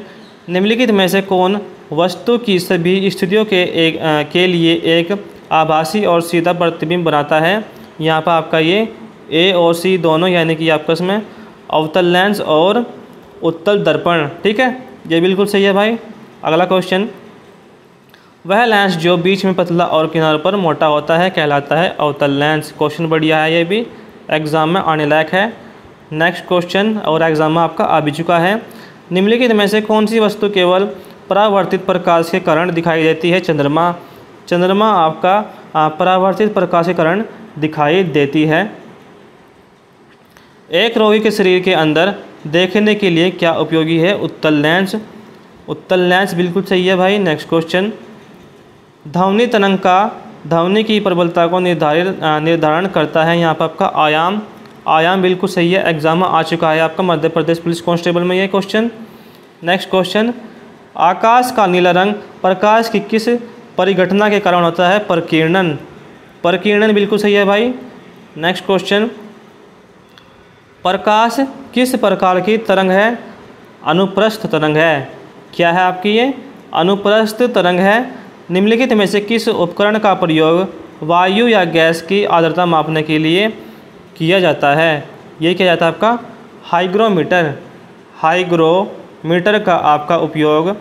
निम्नलिखित में से कौन वस्तु की सभी स्थितियों के लिए एक आभासी और सीधा प्रतिबिंब बनाता है? यहाँ पर आपका ये A और C दोनों, यानी कि आपका इसमें अवतल लेंस और उत्तल दर्पण, ठीक है, ये बिल्कुल सही है भाई। अगला क्वेश्चन, वह लेंस जो बीच में पतला और किनारों पर मोटा होता है कहलाता है अवतल लेंस। क्वेश्चन बढ़िया है, ये भी एग्जाम में आने लायक है। नेक्स्ट क्वेश्चन, और एग्जाम में आपका आ भी चुका है। निम्नलिखित में से कौन सी वस्तु केवल परावर्तित प्रकाश के कारण दिखाई देती है? चंद्रमा। चंद्रमा आपका परावर्तित प्रकाश के कारण दिखाई देती है। एक रोगी के शरीर के अंदर देखने के लिए क्या उपयोगी है? उत्तल लेंस। उत्तल लेंस बिल्कुल सही है भाई। नेक्स्ट क्वेश्चन, ध्वनि तरंग का ध्वनि की प्रबलता को निर्धारण करता है? यहाँ पर आपका आयाम। आयाम बिल्कुल सही है, एग्जाम में आ चुका है आपका मध्य प्रदेश पुलिस कांस्टेबल में ये क्वेश्चन। नेक्स्ट क्वेश्चन, आकाश का नीला रंग प्रकाश की किस परिघटना के कारण होता है? प्रकीर्णन। प्रकीर्णन बिल्कुल सही है भाई। नेक्स्ट क्वेश्चन, प्रकाश किस प्रकार की तरंग है? अनुप्रस्थ तरंग है। क्या है आपकी ये? अनुप्रस्थ तरंग है। निम्नलिखित में से किस उपकरण का प्रयोग वायु या गैस की आर्द्रता मापने के लिए किया जाता है? ये किया जाता है आपका हाइग्रोमीटर। हाइग्रोमीटर का आपका उपयोग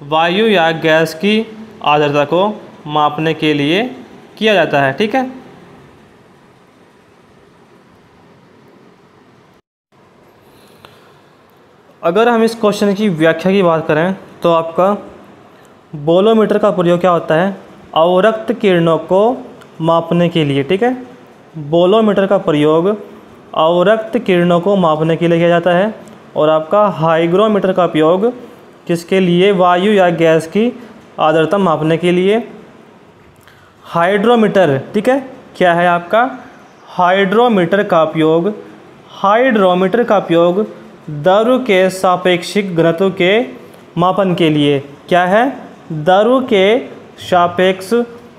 वायु या गैस की आर्द्रता को मापने के लिए किया जाता है। ठीक है। अगर हम इस क्वेश्चन की व्याख्या की बात करें तो आपका बोलोमीटर का प्रयोग क्या होता है? अवरक्त किरणों को मापने के लिए। ठीक है। बोलोमीटर का प्रयोग अवरक्त किरणों को मापने के लिए किया जाता है। और आपका हाइग्रोमीटर का उपयोग किसके लिए? वायु या गैस की आर्द्रता मापने के लिए। हाइड्रोमीटर, ठीक है, क्या है आपका? हाइड्रोमीटर का उपयोग द्रव के सापेक्षिक घनत्व के मापन के लिए। क्या है? द्रव के सापेक्ष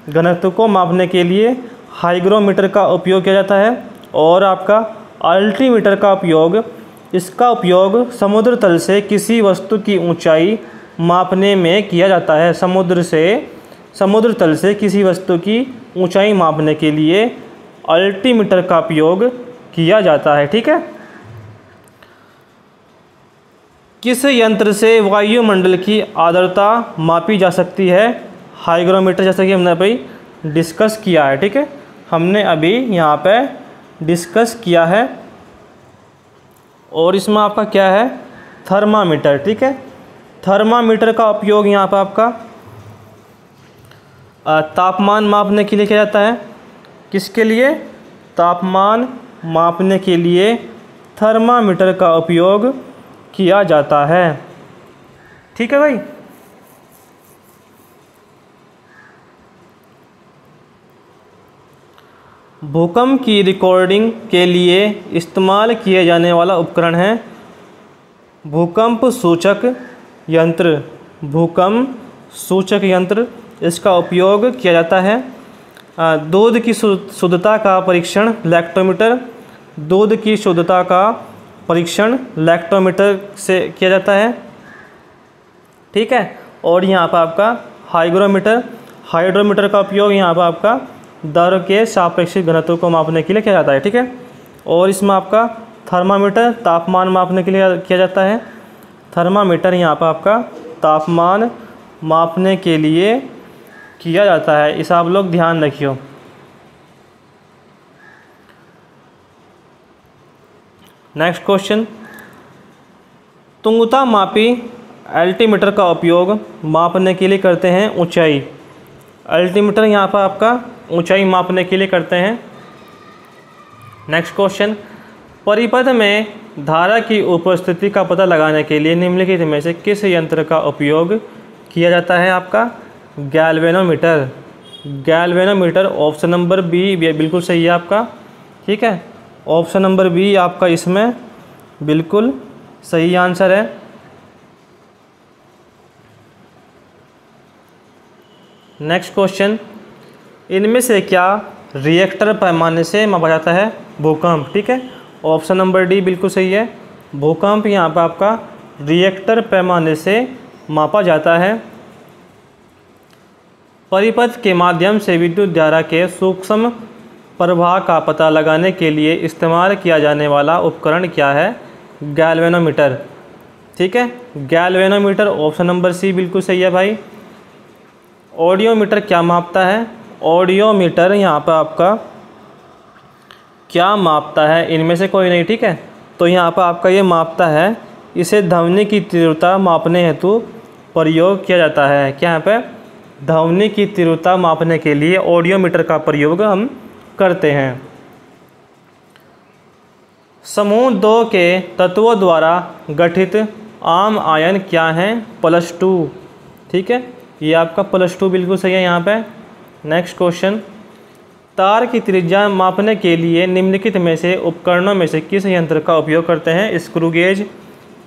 घनत्व को मापने के लिए हाइग्रोमीटर का उपयोग किया जाता है। और आपका अल्टीमीटर का उपयोग, इसका उपयोग समुद्र तल से किसी वस्तु की ऊंचाई मापने में किया जाता है। समुद्र तल से किसी वस्तु की ऊंचाई मापने के लिए अल्टीमीटर का उपयोग किया जाता है। ठीक है। किस यंत्र से वायुमंडल की आर्द्रता मापी जा सकती है? हाइग्रोमीटर, जैसा कि हमने अभी डिस्कस किया है। ठीक है, हमने अभी यहाँ पे डिस्कस किया है। और इसमें आपका क्या है? थर्मामीटर। ठीक है, थर्मामीटर का उपयोग यहाँ पर आपका तापमान मापने के लिए किया जाता है। किसके लिए? तापमान मापने के लिए थर्मामीटर का उपयोग किया जाता है। ठीक है भाई। भूकंप की रिकॉर्डिंग के लिए इस्तेमाल किए जाने वाला उपकरण है भूकंप सूचक यंत्र। भूकंप सूचक यंत्र, इसका उपयोग किया जाता है। दूध की शुद्धता का परीक्षण लैक्टोमीटर। दूध की शुद्धता का परीक्षण लैक्टोमीटर से किया जाता है। ठीक है। और यहाँ पर आपका हाइड्रोमीटर का उपयोग यहाँ पर आपका द्रव के सापेक्षिक घनत्व को मापने के लिए किया जाता है। ठीक है। और इसमें आपका थर्मामीटर तापमान मापने के लिए किया जाता है। थर्मामीटर यहाँ पर आपका तापमान मापने के लिए किया जाता है। इसे आप लोग ध्यान रखियो। नेक्स्ट क्वेश्चन, तुंगता मापी अल्टीमीटर का उपयोग मापने के लिए करते हैं ऊंचाई। अल्टीमीटर यहाँ पर आपका ऊंचाई मापने के लिए करते हैं। नेक्स्ट क्वेश्चन, परिपथ में धारा की उपस्थिति का पता लगाने के लिए निम्नलिखित में से किस यंत्र का उपयोग किया जाता है? आपका galvanometer. Galvanometer, option number B बिल्कुल सही है आपका। ठीक है, ऑप्शन नंबर बी आपका इसमें बिल्कुल सही आंसर है। नेक्स्ट क्वेश्चन, इनमें से क्या रिएक्टर पैमाने से मापा जाता है भूकंप? ठीक है, ऑप्शन नंबर डी बिल्कुल सही है। भूकंप यहाँ पर आपका रिएक्टर पैमाने से मापा जाता है। परिपथ के माध्यम से विद्युत धारा के सूक्ष्म प्रवाह का पता लगाने के लिए इस्तेमाल किया जाने वाला उपकरण क्या है? गैल्वेनोमीटर। ठीक है, गैल्वेनोमीटर, ऑप्शन नंबर सी बिल्कुल सही है भाई। ऑडियोमीटर क्या मापता है? ऑडियोमीटर यहाँ पर आपका क्या मापता है? इनमें से कोई नहीं। ठीक है, तो यहाँ पर आपका ये मापता है, इसे ध्वनि की तीव्रता मापने हेतु प्रयोग किया जाता है। क्या यहाँ पे? ध्वनि की तीव्रता मापने के लिए ऑडियोमीटर का प्रयोग हम करते हैं। समूह 2 के तत्वों द्वारा गठित आम आयन क्या हैं? +2। ठीक है, ये आपका +2 बिल्कुल सही है यहाँ पे। नेक्स्ट क्वेश्चन, तार की त्रिज्या मापने के लिए निम्नलिखित में से उपकरणों में से किस यंत्र का उपयोग करते हैं? Screw gauge.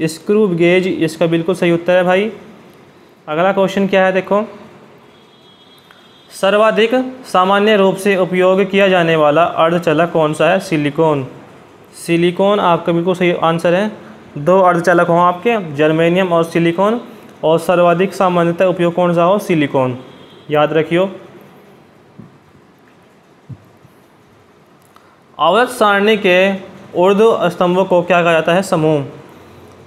स्क्रू गेज इसका बिल्कुल सही उत्तर है भाई। अगला क्वेश्चन क्या है देखो, सर्वाधिक सामान्य रूप से उपयोग किया जाने वाला अर्धचालक कौन सा है? सिलिकॉन। सिलिकॉन आपका बिल्कुल सही आंसर है। दो अर्धचालक हों आपके, जर्मेनियम और सिलिकॉन, और सर्वाधिक सामान्यतः उपयोग कौन सा हो? सिलिकॉन। याद रखियो। आवर्त सारणी के ऊर्ध्व स्तंभों को क्या कहा जाता है? समूह।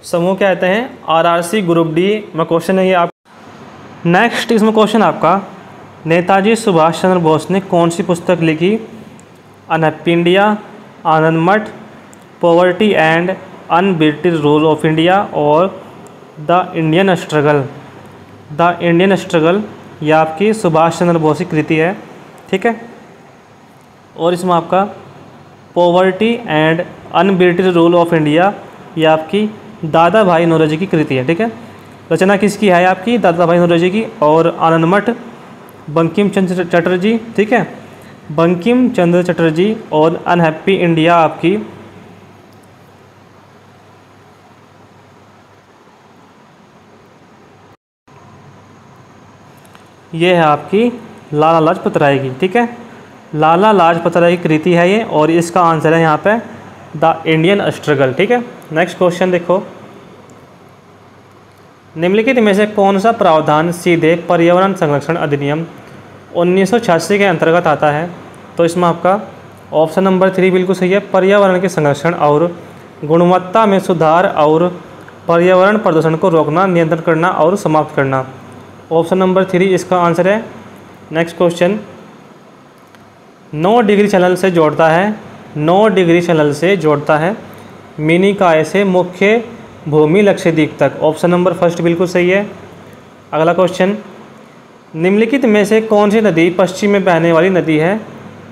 समूह कहते हैं। RRC ग्रुप डी में क्वेश्चन है ये आप। नेक्स्ट इसमें क्वेश्चन आपका, नेताजी सुभाष चंद्र बोस ने कौन सी पुस्तक लिखी? Unhappy India, Anand Math, poverty and unbuilted rule of India और the Indian struggle. The Indian struggle यह आपकी सुभाष चंद्र बोस की कृति है, ठीक है। और इसमें आपका poverty and unbuilted rule of India ये आपकी दादा भाई नौरोजी की कृति है, ठीक है। रचना किसकी है? आपकी दादा भाई नौरोजी की। और आनंद मठ बंकिम चंद्र चटर्जी, ठीक है, बंकिम चंद्र चटर्जी। और अनहैप्पी इंडिया आपकी ये है आपकी लाला लाजपत राय की, ठीक है। लाला लाजपत राय की कृति है ये, और इसका आंसर है यहाँ पे द इंडियन स्ट्रगल, ठीक है। नेक्स्ट क्वेश्चन देखो, निम्नलिखित में से कौन सा प्रावधान सीधे पर्यावरण संरक्षण अधिनियम 1986 के अंतर्गत आता है? तो इसमें आपका ऑप्शन नंबर 3 बिल्कुल सही है। पर्यावरण के संरक्षण और गुणवत्ता में सुधार और पर्यावरण प्रदूषण को रोकना, नियंत्रण करना और समाप्त करना। ऑप्शन नंबर 3 इसका आंसर है। नेक्स्ट क्वेश्चन, 9 डिग्री चैनल से जोड़ता है, 9 डिग्री चैनल से जोड़ता है मिनिकॉय से मुख्य भूमि लक्षद्वीप तक। ऑप्शन नंबर 1 बिल्कुल सही है। अगला क्वेश्चन, निम्नलिखित में से कौन सी नदी पश्चिम में बहने वाली नदी है?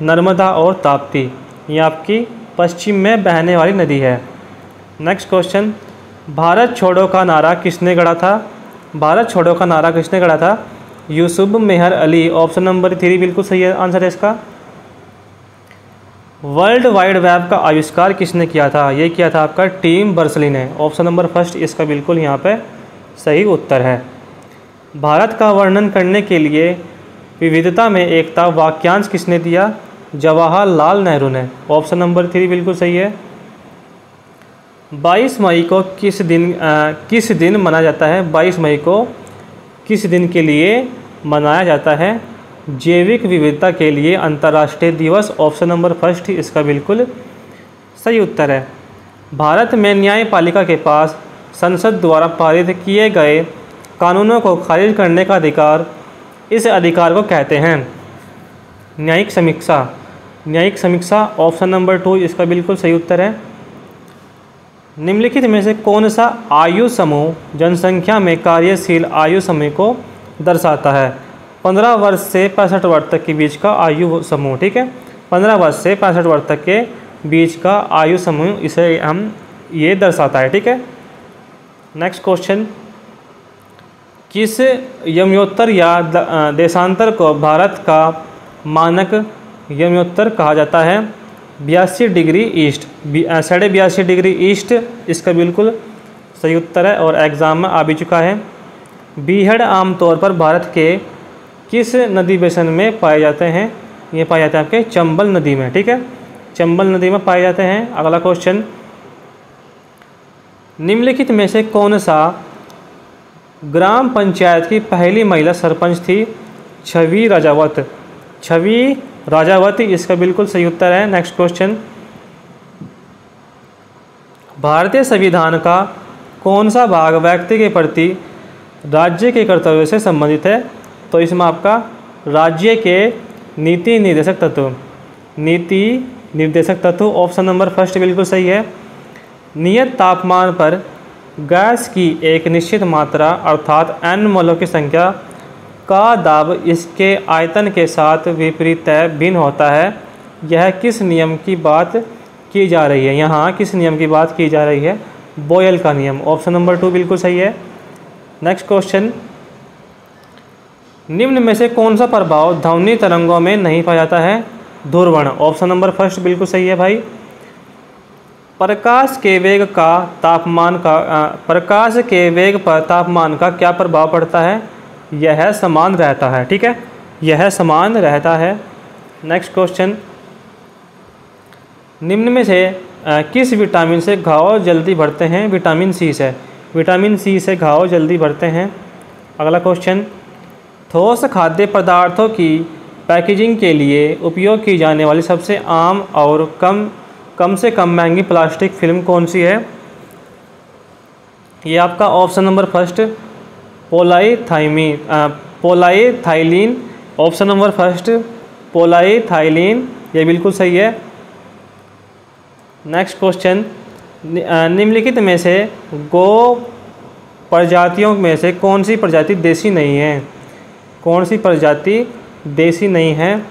नर्मदा और ताप्ती ये आपकी पश्चिम में बहने वाली नदी है। नेक्स्ट क्वेश्चन, भारत छोड़ो का नारा किसने गढ़ा था? भारत छोड़ो का नारा किसने गढ़ा था? यूसुफ मेहर अली। ऑप्शन नंबर 3 बिल्कुल सही है आंसर है इसका। वर्ल्ड वाइड वेब का आविष्कार किसने किया था? ये किया था आपका टिम बर्नर्स-ली ने। ऑप्शन नंबर 1 इसका बिल्कुल यहाँ पे सही उत्तर है। भारत का वर्णन करने के लिए विविधता में एकता वाक्यांश किसने दिया? जवाहरलाल नेहरू ने। ऑप्शन नंबर 3 बिल्कुल सही है। 22 मई को किस दिन मनाया जाता है? 22 मई को किस दिन के लिए मनाया जाता है? जैविक विविधता के लिए अंतर्राष्ट्रीय दिवस। ऑप्शन नंबर 1 इसका बिल्कुल सही उत्तर है। भारत में न्यायपालिका के पास संसद द्वारा पारित किए गए कानूनों को खारिज करने का अधिकार, इस अधिकार को कहते हैं न्यायिक समीक्षा। न्यायिक समीक्षा। ऑप्शन नंबर 2 इसका बिल्कुल सही उत्तर है। निम्नलिखित में से कौन सा आयु समूह जनसंख्या में कार्यशील आयु समय को दर्शाता है? 15 वर्ष से 65 वर्ष तक के बीच का आयु समूह, ठीक है। 15 वर्ष से 65 वर्ष तक के बीच का आयु समूह इसे हम ये दर्शाता है, ठीक है। नेक्स्ट क्वेश्चन, किस यमयोत्तर या देशांतर को भारत का मानक यमयोत्तर कहा जाता है? 82 डिग्री ईस्ट, 82.5 डिग्री ईस्ट इसका बिल्कुल सही उत्तर है और एग्ज़ाम में आ भी चुका है। बीहड़ आमतौर पर भारत के किस नदी बेसन में पाए जाते हैं? ये पाए जाते हैं आपके चंबल नदी में, ठीक है, चंबल नदी में पाए जाते हैं। अगला क्वेश्चन, निम्नलिखित में से कौन सा ग्राम पंचायत की पहली महिला सरपंच थी? छवि राजावत। छवि राजावती इसका बिल्कुल सही उत्तर है। नेक्स्ट क्वेश्चन, भारतीय संविधान का कौन सा भाग व्यक्ति के प्रति राज्य के कर्तव्य से संबंधित है? तो इसमें आपका राज्य के नीति निर्देशक तत्व, नीति निर्देशक तत्व। ऑप्शन नंबर 1 बिल्कुल सही है। नियत तापमान पर गैस की एक निश्चित मात्रा अर्थात n मोलों की संख्या का दाब इसके आयतन के साथ विपरीत भिन्न होता है। यह किस नियम की बात की जा रही है? यहाँ किस नियम की बात की जा रही है? बॉयल का नियम। ऑप्शन नंबर 2 बिल्कुल सही है। नेक्स्ट क्वेश्चन, निम्न में से कौन सा प्रभाव ध्वनि तरंगों में नहीं पाया जाता है? ध्रुवण। ऑप्शन नंबर 1 बिल्कुल सही है भाई। प्रकाश के वेग पर तापमान का क्या प्रभाव पड़ता है? यह समान रहता है, ठीक है। यह समान रहता है। नेक्स्ट क्वेश्चन, निम्न में से किस विटामिन से घाव जल्दी भरते हैं? विटामिन सी से। विटामिन सी से घाव जल्दी भरते हैं। अगला क्वेश्चन, ठोस खाद्य पदार्थों की पैकेजिंग के लिए उपयोग की जाने वाली सबसे आम और कम से कम महंगी प्लास्टिक फिल्म कौन सी है? ये आपका option number first polyethylene. Option number first polyethylene, ये बिल्कुल सही है। नेक्स्ट क्वेश्चन, निम्नलिखित में से गो प्रजातियों में से कौन सी प्रजाति देसी नहीं है? कौन सी प्रजाति देसी नहीं है?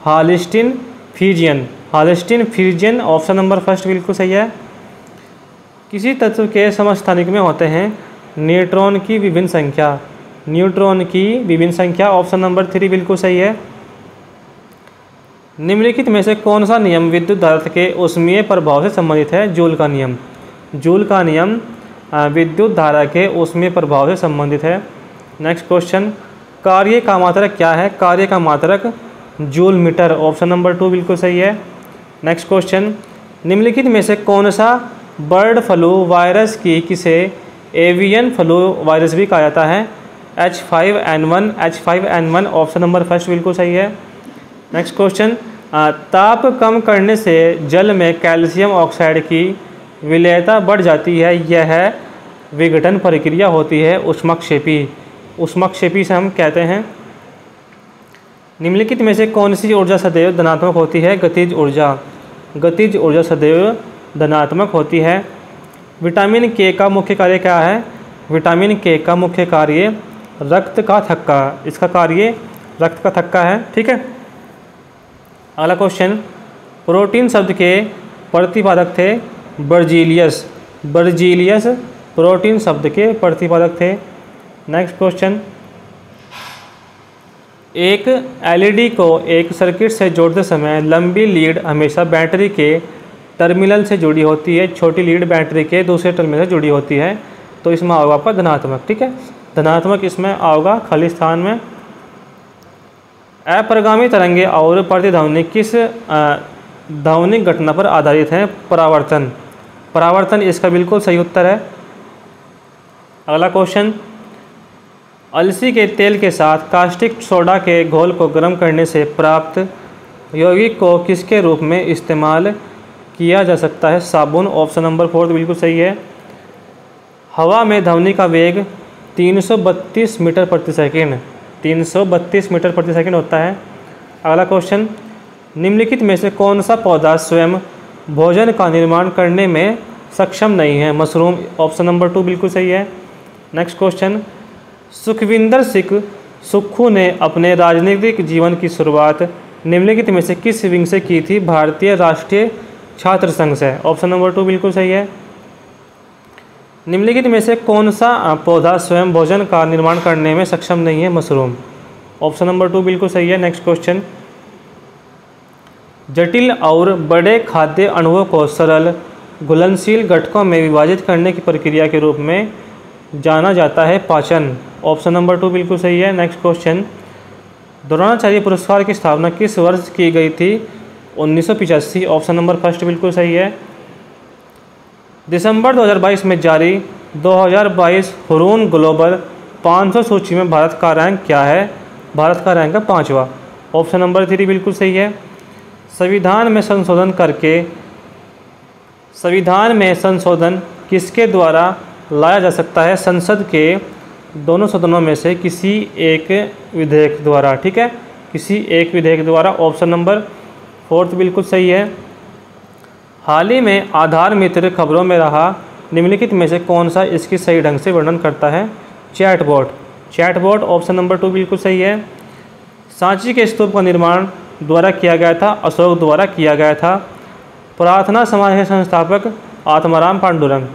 Holstein Friesian. Holstein Friesian option number first बिल्कुल सही है। किसी तत्व के समस्थानिक में होते हैं न्यूट्रॉन की विभिन्न संख्या? न्यूट्रॉन की विभिन्न संख्या ऑप्शन नंबर 3 बिल्कुल सही है। निम्नलिखित में से कौन सा नियम विद्युत धारा के ऊष्मीय प्रभाव से संबंधित है? जूल का नियम। जूल का नियम विद्युत धारा के ऊष्मीय प्रभाव से संबंधित है। नेक्स्ट क्वेश्चन, कार्य का मात्रक क्या है? कार्य का मात्रक जूल मीटर। ऑप्शन नंबर 2 बिल्कुल सही है। नेक्स्ट क्वेश्चन, निम्नलिखित में से कौन सा बर्ड फ्लू वायरस की किसे एवियन फ्लू वायरस भी कहा जाता है? H5N1। H5N1 option number first बिल्कुल सही है। नेक्स्ट क्वेश्चन, ताप कम करने से जल में कैल्शियम ऑक्साइड की विलेयता बढ़ जाती है, यह विघटन प्रक्रिया होती है ऊष्मक्षेपी। ऊष्मक्षेपी से हम कहते हैं। निम्नलिखित में से कौन सी ऊर्जा सदैव धनात्मक होती है? गतिज ऊर्जा। गतिज ऊर्जा सदैव धनात्मक होती है। विटामिन के का मुख्य कार्य क्या है? विटामिन के का मुख्य कार्य रक्त का थक्का। इसका कार्य रक्त का थक्का है। ठीक है। अगला क्वेश्चन, प्रोटीन शब्द के प्रतिपादक थे बर्जीलियस। बर्जीलियस प्रोटीन शब्द के प्रतिपादक थे। नेक्स्ट क्वेश्चन, एक एलईडी को एक सर्किट से जोड़ते समय लंबी लीड हमेशा बैटरी के टर्मिनल से जुड़ी होती है, छोटी लीड बैटरी के दूसरे टर्मिनल से जुड़ी होती है। तो इसमें आओगा आपका धनात्मक। ठीक है, धनात्मक इसमें आओगा खाली स्थान में। अपरिगामी तरंगे और प्रतिध्वनि किस ध्वनिक घटना पर आधारित हैं? परावर्तन। परावर्तन इसका बिल्कुल सही उत्तर है। अगला क्वेश्चन, अलसी के तेल के साथ कास्टिक सोडा के घोल को गर्म करने से प्राप्त यौगिक को किसके रूप में इस्तेमाल किया जा सकता है? साबुन। ऑप्शन नंबर 4 बिल्कुल सही है। हवा में ध्वनि का वेग 332 मीटर प्रति सेकंड। 332 मीटर प्रति सेकंड होता है। अगला क्वेश्चन, निम्नलिखित में से कौन सा पौधा स्वयं भोजन का निर्माण करने में सक्षम नहीं है? मशरूम। ऑप्शन नंबर 2 बिल्कुल सही है। नेक्स्ट क्वेश्चन, सुखविंदर सिंह सुक्खू ने अपने राजनीतिक जीवन की शुरुआत निम्नलिखित में से किस विंग से की थी? भारतीय राष्ट्रीय छात्र संघ से। ऑप्शन नंबर 2 बिल्कुल सही है। निम्नलिखित में से कौन सा पौधा स्वयं भोजन का निर्माण करने में सक्षम नहीं है? मशरूम। ऑप्शन नंबर 2 बिल्कुल सही है। नेक्स्ट क्वेश्चन, जटिल और बड़े खाद्य अणुओं को सरल घुलनशील घटकों में विभाजित करने की प्रक्रिया के रूप में जाना जाता है पाचन। ऑप्शन नंबर 2 बिल्कुल सही है। नेक्स्ट क्वेश्चन, द्रोणाचार्य पुरस्कार की स्थापना किस वर्ष की गई थी? 1985। ऑप्शन नंबर फर्स्ट बिल्कुल सही है। दिसंबर 2022 में जारी 2022 हुरून ग्लोबल 500 सूची में भारत का रैंक क्या है? भारत का रैंक है 5वां। ऑप्शन नंबर 3 बिल्कुल सही है। संविधान में संशोधन किसके द्वारा लाया जा सकता है? संसद के दोनों सदनों में से किसी एक विधेयक द्वारा। ठीक है, किसी एक विधेयक द्वारा। ऑप्शन नंबर 4 बिल्कुल सही है। हाल ही में आधार मित्र खबरों में रहा निम्नलिखित में से कौन सा इसकी सही ढंग से वर्णन करता है? चैटबॉट। चैटबॉट ऑप्शन नंबर 2 बिल्कुल सही है। सांची के स्तूप का निर्माण द्वारा किया गया था? अशोक द्वारा किया गया था। प्रार्थना समाज के संस्थापक आत्माराम पांडुरंग।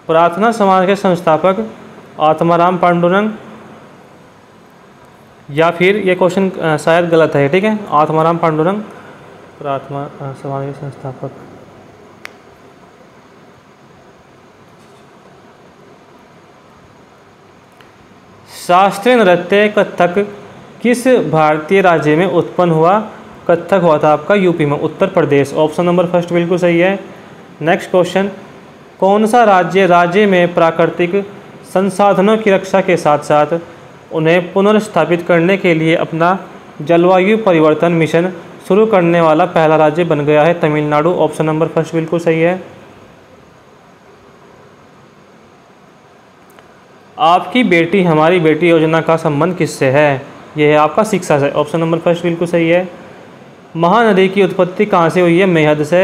प्रार्थना समाज के संस्थापक आत्माराम पांडुरंग, या फिर ये क्वेश्चन शायद गलत है। ठीक है, आत्माराम पांडुरंग प्रार्थना समाज के संस्थापक। शास्त्रीय नृत्य कथक किस भारतीय राज्य में उत्पन्न हुआ? कथक हुआ था आपका यूपी में, Uttar Pradesh. Option number first बिल्कुल सही है। नेक्स्ट क्वेश्चन, कौन सा राज्य में प्राकृतिक संसाधनों की रक्षा के साथ साथ उन्हें पुनर्स्थापित करने के लिए अपना जलवायु परिवर्तन मिशन शुरू करने वाला पहला राज्य बन गया है? तमिलनाडु। ऑप्शन नंबर फर्स्ट बिल्कुल सही है। आपकी बेटी हमारी बेटी योजना का संबंध किससे है? यह है आपका शिक्षा से। ऑप्शन नंबर फर्स्ट बिल्कुल सही है। महानदी की उत्पत्ति कहाँ से हुई है? मेहद से।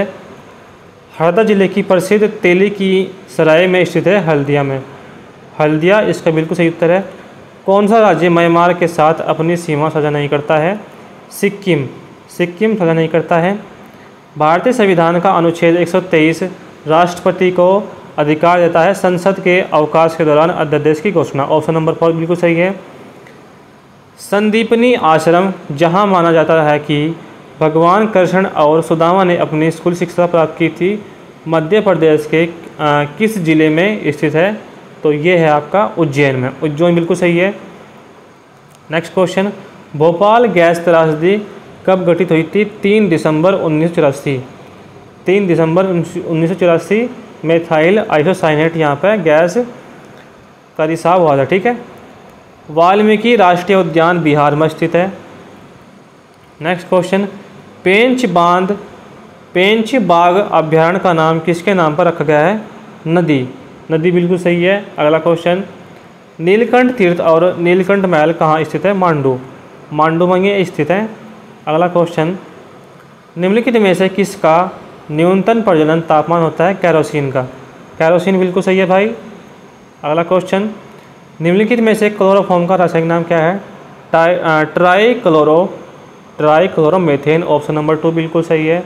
हरदा जिले की प्रसिद्ध तेली की सराय में स्थित है? हल्दिया में। हल्दिया इसका बिल्कुल सही उत्तर है। कौन सा राज्य म्यांमार के साथ अपनी सीमा साझा नहीं करता है? सिक्किम। सिक्किम साझा नहीं करता है। भारतीय संविधान का अनुच्छेद 123 राष्ट्रपति को अधिकार देता है संसद के अवकाश के दौरान अध्यादेश की घोषणा। ऑप्शन नंबर 4 बिल्कुल सही है। संदीपनी आश्रम जहां माना जाता है कि भगवान कृष्ण और सुदामा ने अपनी स्कूल शिक्षा प्राप्त की थी, मध्य प्रदेश के किस जिले में स्थित है? तो ये है आपका उज्जैन में। उज्जैन बिल्कुल सही है। नेक्स्ट क्वेश्चन, भोपाल गैस त्रासदी कब घटित हुई थी? 3 दिसंबर 1984। 3 दिसंबर 1984 मेथाइल आइसोसाइनेट यहाँ पर गैस का रिसाव हुआ था। ठीक है। वाल्मीकि राष्ट्रीय उद्यान बिहार में स्थित है। नेक्स्ट क्वेश्चन, पेंच बाघ अभ्यारण्य का नाम किसके नाम पर रखा गया है? नदी। नदी बिल्कुल सही है। अगला क्वेश्चन, नीलकंठ तीर्थ और नीलकंठ महल कहाँ स्थित है? मांडू। मांडू में ये स्थित है। अगला क्वेश्चन, निम्नलिखित में से किसका न्यूनतम प्रज्वलन तापमान होता है? कैरोसिन का। कैरोसिन बिल्कुल सही है भाई। अगला क्वेश्चन, निम्नलिखित में से क्लोरोफॉर्म का रासायनिक नाम क्या है? ट्राइक्लोरोमेथेन। ऑप्शन नंबर 2 बिल्कुल सही है।